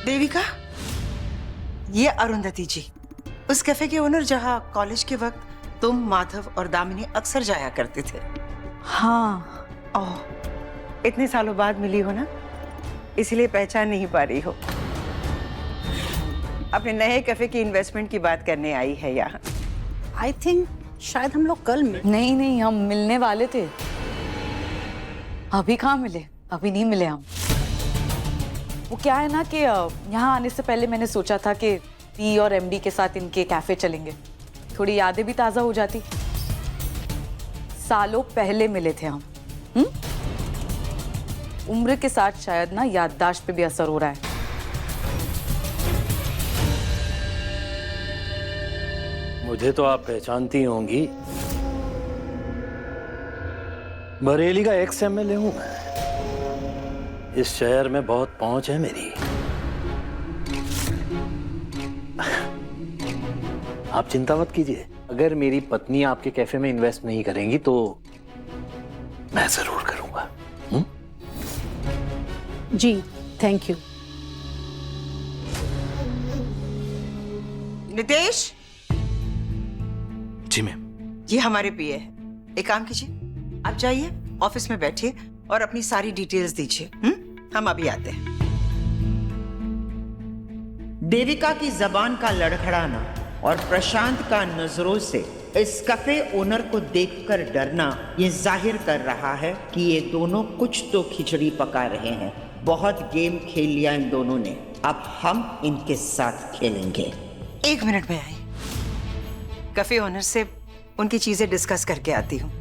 S6: देविका, ये अरुंधति जी, उस कैफे के ओनर जहाँ कॉलेज के वक्त तुम, माधव और दामिनी अक्सर जाया करते थे।
S13: हाँ।
S6: ओह, इतने सालों बाद मिली हो ना, इसलिए पहचान नहीं पा रही हो। अपने नए कैफे की इन्वेस्टमेंट की बात करने आई है यहाँ।
S13: आई थिंक शायद हम लोग कल मिले। नहीं, हम मिलने वाले थे। अभी कहाँ मिले, अभी नहीं मिले हम। वो क्या है ना कि यहाँ आने से पहले मैंने सोचा था कि पी और एमडी के साथ इनके कैफे चलेंगे, थोड़ी यादें भी ताजा हो जाती। सालों पहले मिले थे हम। उम्र के साथ शायद ना याददाश्त पे भी असर हो रहा है।
S14: मुझे तो आप पहचानती होंगी, बरेली का एक्स एमएलए हूं मैं। इस शहर में बहुत पहुंच है मेरी। आप चिंता मत कीजिए, अगर मेरी पत्नी आपके कैफे में इन्वेस्ट नहीं करेंगी तो मैं जरूर करूंगा।
S13: Ji, thank you.
S6: Nitesh
S9: ji ma'am.
S6: ये हमारे पीए है। एक काम कीजिए, आप जाइए ऑफिस में बैठिए और अपनी सारी डिटेल्स दीजिए। हम अभी आते हैं।
S11: देविका की जबान का लड़खड़ाना और प्रशांत का नजरों से इस कैफे ओनर को देखकर डरना ये जाहिर कर रहा है कि ये दोनों कुछ तो खिचड़ी पका रहे हैं। बहुत गेम खेल लिया इन दोनों ने, अब हम इनके साथ खेलेंगे।
S6: 1 मिनट में आई, कैफे ओनर से उनकी चीजें डिस्कस करके आती हूँ।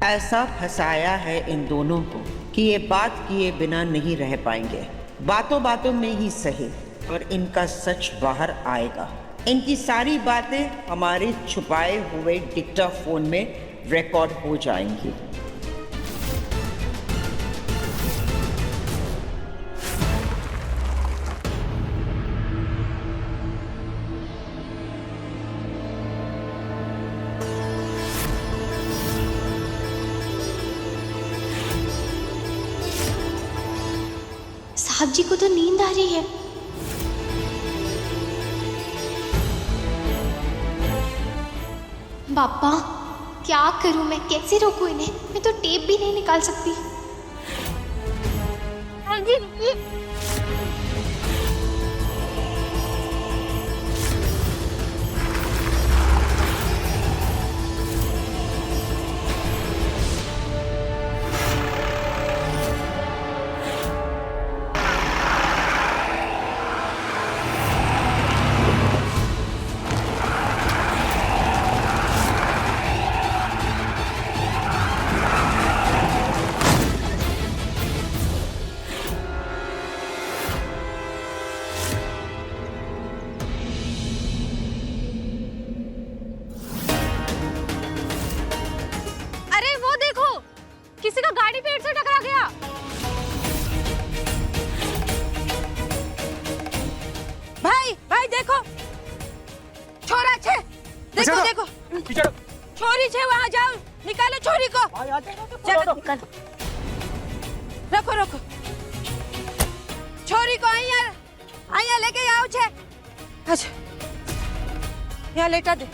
S11: ऐसा फंसाया है इन दोनों को कि ये बात किए बिना नहीं रह पाएंगे। बातों बातों में ही सही और इनका सच बाहर आएगा। इनकी सारी बातें हमारे छुपाए हुए डिक्टाफोन में रिकॉर्ड हो जाएंगी।
S3: साहब जी को तो नींद आ रही है। पापा, क्या करूं मैं, कैसे रोकूं इन्हें? मैं तो टेप भी नहीं निकाल सकती।
S6: देखो देखो छोरी छे, वहाँ जाओ, निकालो छोरी को। चलो निकालो, रखो रखो छोरी को। અહીંયા लेके आओ छे। अच्छा यहाँ लेटा दे,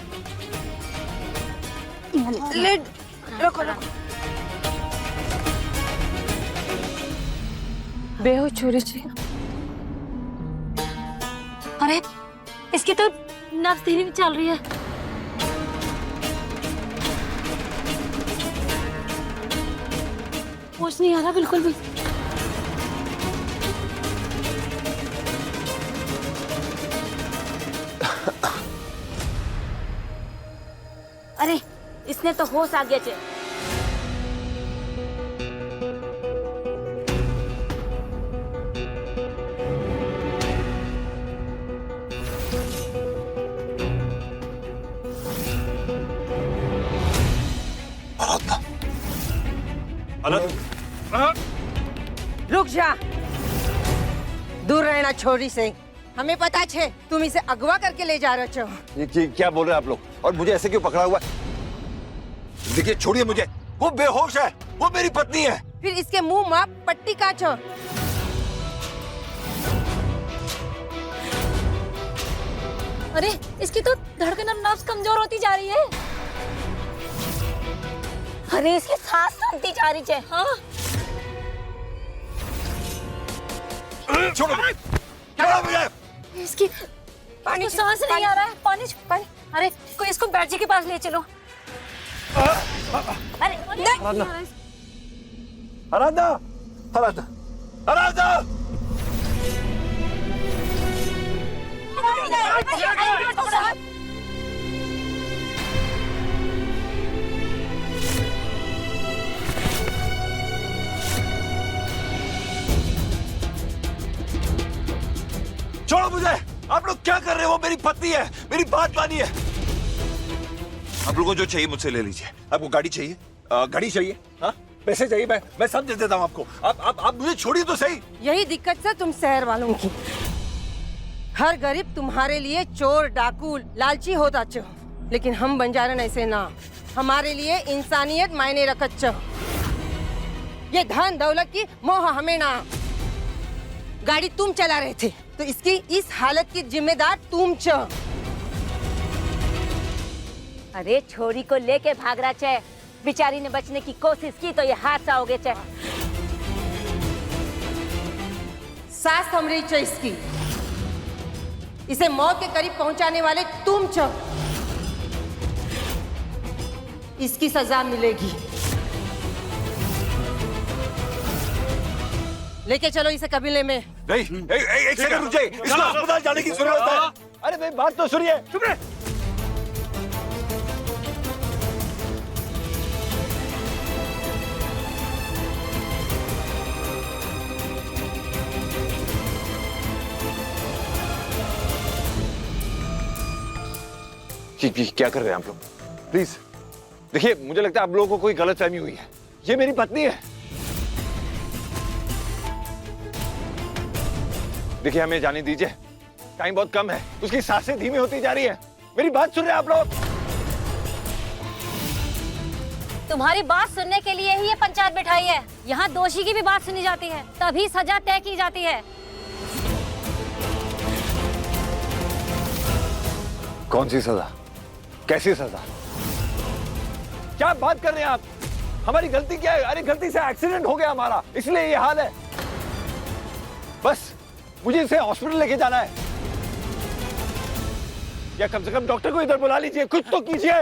S6: लेट रखो रखो। बेहो छोरी छे।
S2: अरे इसकी तो नब्ज धीरे में चल रही है। होश नहीं आ रहा बिल्कुल भी। अरे इसने तो होश आ गया चे।
S6: रुक जा, दूर रहना छोरी से। हमें पता छे तुम इसे अगवा करके ले जा रहे हो।
S5: ये क्या बोल रहे हैं आप लोग? और मुझे ऐसे क्यों पकड़ा हुआ है? देखिए छोड़िए मुझे, वो बेहोश है, वो मेरी पत्नी है।
S6: फिर इसके मुंह में पट्टी काटो।
S2: अरे इसकी तो धड़कन और नब्ज कमजोर होती जा रही है। अरे इसकी सांस थमती जा रही है। हाँ
S5: छोड़ो मुझे, छोड़ो मुझे।
S2: इसकी पानी सांस नहीं आ रहा है। पानी पानी। अरे कोई इसको बैठ जी के पास ले चलो। अरे
S5: आराधना, आराधना, आराधना, आराधना। छोड़ो मुझे, आप लोग क्या कर रहे हो? वो मेरी पत्नी है, मेरी बात मानिए। आप लोगों को जो चाहिए मुझसे ले लीजिए। आपको गाड़ी चाहिए? गाड़ी चाहिए? हाँ, पैसे चाहिए? मैं सब दे देता हूँ आपको। आप मुझे छोड़िए तो सही।
S6: यही दिक्कत है तुम शहर वालों की। हर गरीब तुम्हारे लिए चोर, डाकू, लालची होता चाहो, लेकिन हम बंजारन ऐसे ना। हमारे लिए इंसानियत मायने रखत चाहो। ये धन दौलत की मोह हमें ना। गाड़ी तुम चला रहे थे तो इसकी इस हालत की जिम्मेदार तुम चाहो।
S2: अरे छोरी को लेके भाग रहा चे। बेचारी ने बचने की कोशिश की तो ये हादसा हो गया चे।
S6: सास थम रही चे इसकी। इसे मौत के करीब पहुंचाने वाले तुम चाहो। इसकी सजा मिलेगी। लेके चलो इसे कबीले में।
S5: नहीं, एक सेकंड रुक जाइए। इसको अस्पताल जाने की जरूरत है। अरे मेरी बात तो सुनिए। चुप रहे। क्या कर रहे हैं आप लोग? प्लीज देखिए, मुझे लगता है आप लोगों को कोई गलतफहमी हुई है। ये मेरी पत्नी है। देखिए हमें जाने दीजिए, टाइम बहुत कम है। उसकी सांसें धीमी होती जा रही है। मेरी बात सुन रहे हैं आप लोग?
S2: तुम्हारी बात सुनने के लिए ही ये पंचायत बिठाई है। यहाँ दोषी की भी बात सुनी जाती है, तभी सजा तय की जाती है।
S5: कौन सी सजा? कैसी सजा? क्या बात कर रहे हैं आप? हमारी गलती क्या है? अरे गलती से एक्सीडेंट हो गया हमारा, इसलिए ये हाल है। बस मुझे इसे हॉस्पिटल लेके जाना है। या कम से कम डॉक्टर को इधर बुला लीजिए, कुछ तो कीजिए।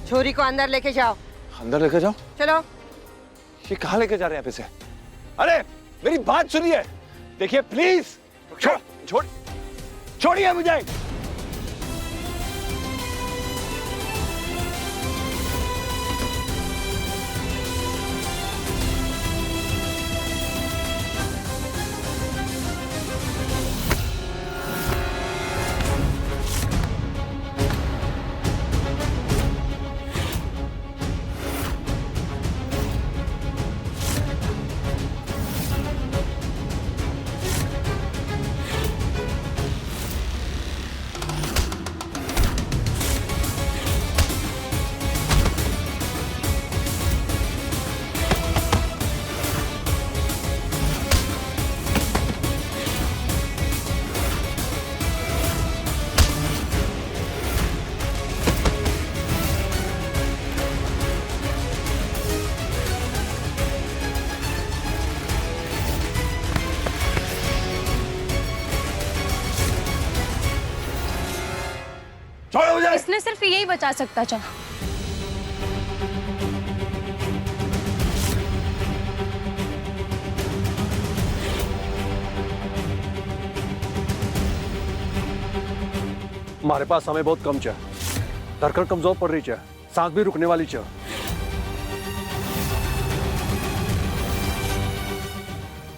S6: छोरी को अंदर लेके जाओ।
S5: अंदर लेके जाओ?
S6: चलो।
S5: ये कहाँ लेके जा रहे हैं आप इसे? अरे मेरी बात सुनिए। देखिए प्लीज छोड़िए मुझे। छोड़ो मुझे।
S8: इसने सिर्फ यही बचा सकता था।
S15: हमारे पास समय बहुत कम च धड़कन कमजोर पड़ रही च सांस भी रुकने वाली च।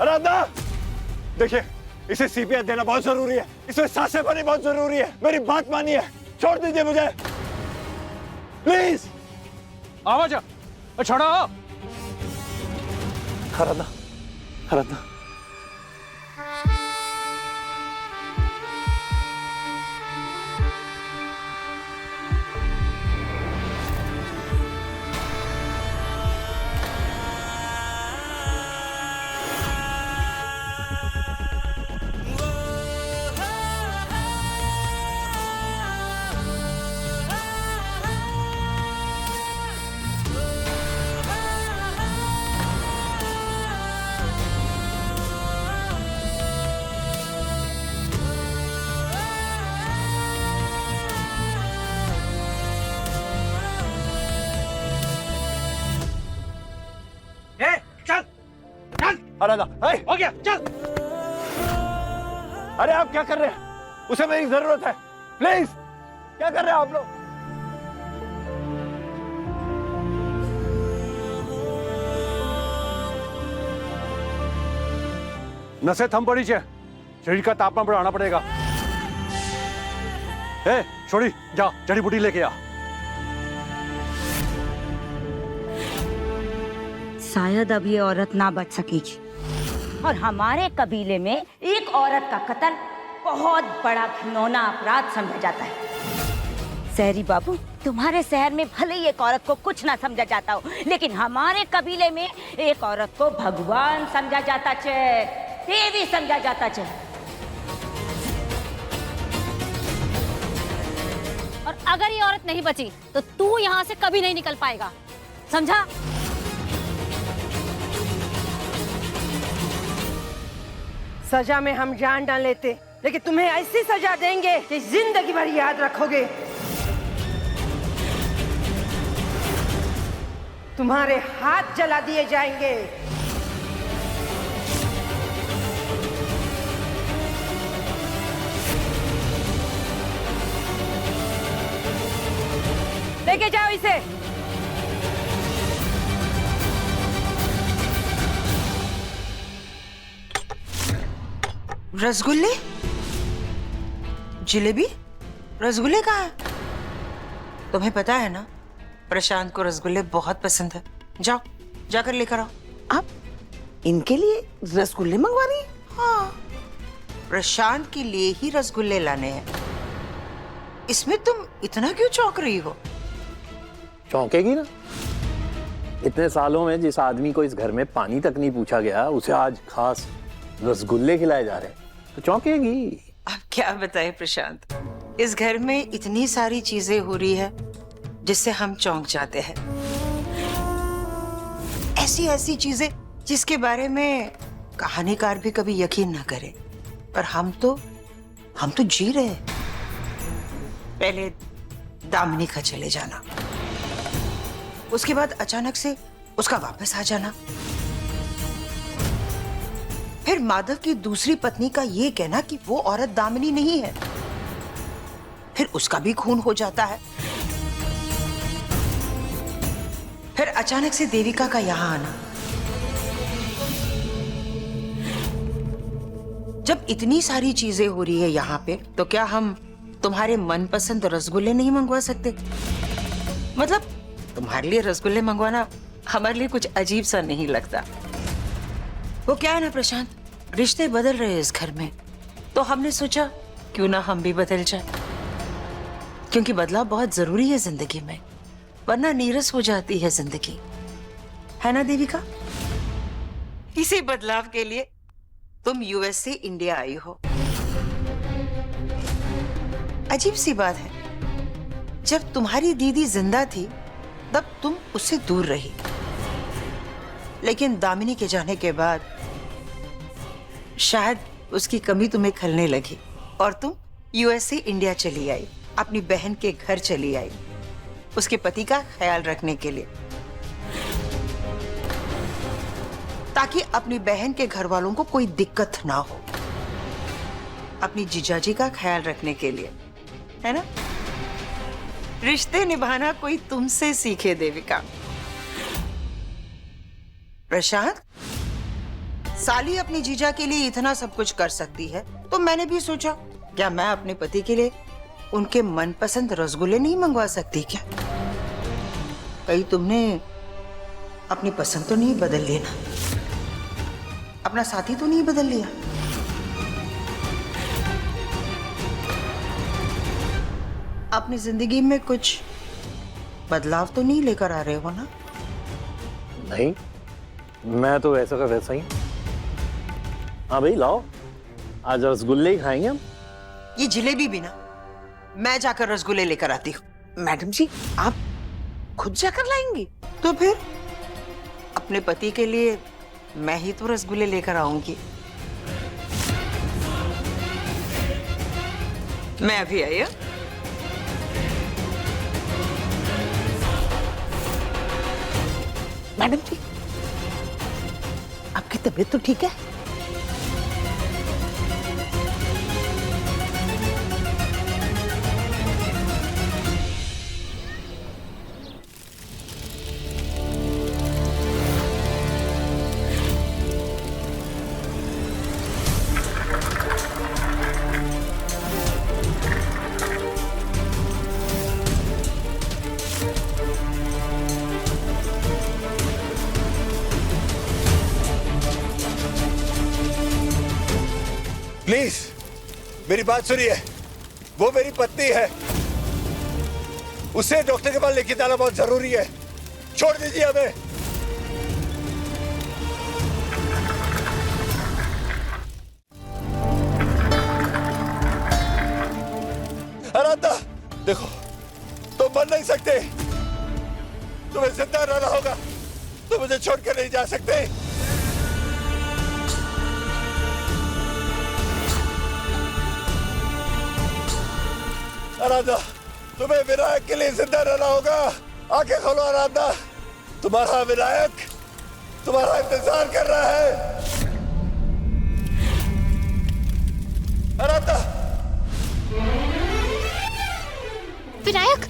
S15: आराधना देखिए, इसे सीपीआर देना बहुत जरूरी है, इसमें सांसें भरनी बहुत जरूरी है। मेरी बात मानिए, छोड़ दीजिए मुझे प्लीज। आवाज छोड़ो। आराधना, आराधना हो गया, चल। अरे आप क्या कर रहे हैं? उसे मेरी जरूरत है, प्लीज। क्या कर रहे हैं आप लोग? नसें थम पड़ी है, शरीर का तापमान बढ़ाना पड़ेगा। छोड़ी, जा जड़ी बूटी लेके आ।
S7: शायद अब ये औरत ना बच सकेगी। और हमारे कबीले में एक औरत का कत्ल बहुत बड़ा घिनौना अपराध समझा जाता है। शहरी बाबू, तुम्हारे शहर में भले ही एक औरत को कुछ ना समझा जाता हो, लेकिन हमारे कबीले में एक औरत को भगवान समझा जाता है, देवी समझा जाता है।
S2: और अगर ये औरत नहीं बची तो तू यहाँ से कभी नहीं निकल पाएगा, समझा?
S6: सजा में हम जान डाल लेते, लेकिन तुम्हें ऐसी सजा देंगे कि जिंदगी भर याद रखोगे। तुम्हारे हाथ जला दिए जाएंगे। लेके जाओ इसे।
S11: रसगुल्ले? जिलेबी? रसगुल्ले कहाँ है? तुम्हें पता है ना, प्रशांत को रसगुल्ले बहुत पसंद है। जाओ, जाकर लेकर आओ।
S6: आप इनके लिए रसगुल्ले मंगवा रही हैं?
S11: हाँ, प्रशांत के लिए ही रसगुल्ले लाने हैं। इसमें तुम इतना क्यों चौंक रही हो?
S14: चौंकेगी ना, इतने सालों में जिस आदमी को इस घर में पानी तक नहीं पूछा गया, उसे आज खास रसगुल्ले खिलाए जा रहे हैं, तो चौंकेगी।
S11: अब क्या बताएं प्रशांत, इस घर में इतनी सारी चीजें हो रही है जिससे हम चौंक जाते हैं। ऐसी ऐसी चीजें जिसके बारे में कहानीकार भी कभी यकीन ना करे, पर हम तो जी रहे हैं। पहले दामिनी का चले जाना, उसके बाद अचानक से उसका वापस आ जाना, फिर माधव की दूसरी पत्नी का ये कहना कि वो औरत दामिनी नहीं है, फिर उसका भी खून हो जाता है, फिर अचानक से देविका का यहां आना। जब इतनी सारी चीजें हो रही है यहाँ पे, तो क्या हम तुम्हारे मनपसंद रसगुल्ले नहीं मंगवा सकते? मतलब तुम्हारे लिए रसगुल्ले मंगवाना हमारे लिए कुछ अजीब सा नहीं लगता। वो क्या है ना प्रशांत, रिश्ते बदल रहे हैं इस घर में, तो हमने सोचा क्यों ना हम भी बदल जाए, क्योंकि बदलाव बहुत जरूरी है जिंदगी में, वरना नीरस हो जाती है जिंदगी, है ना देविका? इसी बदलाव के लिए तुम यूएस से इंडिया आई हो। अजीब सी बात है, जब तुम्हारी दीदी जिंदा थी तब तुम उससे दूर रही, लेकिन दामिनी के जाने के बाद शायद उसकी कमी तुम्हें खलने लगी और तुम यूएस से इंडिया चली आई। अपनी बहन के घर चली आई उसके पति का ख्याल रखने के लिए, ताकि अपनी बहन के घर वालों को कोई दिक्कत ना हो, अपनी जीजाजी का ख्याल रखने के लिए, है ना? रिश्ते निभाना कोई तुमसे सीखे देविका। प्रशांत, साली अपनी जीजा के लिए इतना सब कुछ कर सकती है, तो मैंने भी सोचा क्या मैं अपने पति के लिए उनके मनपसंद रसगुल्ले नहीं मंगवा सकती क्या? कहीं तुमने अपनी पसंद तो नहीं बदल ली ना? अपना साथी तो नहीं बदल लिया? अपनी जिंदगी में कुछ बदलाव तो नहीं लेकर आ रहे हो ना?
S14: नहीं, मैं तो वैसा का वैसा ही। हाँ भाई लाओ, आज रसगुल्ले ही खाएंगे हम।
S11: ये जिलेबी भी ना मैं जाकर रसगुल्ले लेकर आती हूँ। मैडम जी, आप खुद जाकर लाएंगी? तो फिर अपने पति के लिए मैं ही तो रसगुल्ले लेकर आऊंगी। मैं अभी आई हूँ। मैडम जी, आपकी तबीयत तो ठीक है?
S15: प्लीज मेरी बात सुनिए, वो मेरी पत्नी है, उसे डॉक्टर के पास लेके जाना बहुत जरूरी है। छोड़ दीजिए हमें। आराधना, देखो तुम मर नहीं सकते, तुम्हें जिंदा रहना होगा, तुम मुझे छोड़ कर नहीं जा सकते। आराधना, तुम्हें विनायक के लिए जिंदा रहना होगा। आंखें खोलो आराधना, तुम्हारा विनायक तुम्हारा इंतजार कर रहा है। आराधना,
S3: विनायक,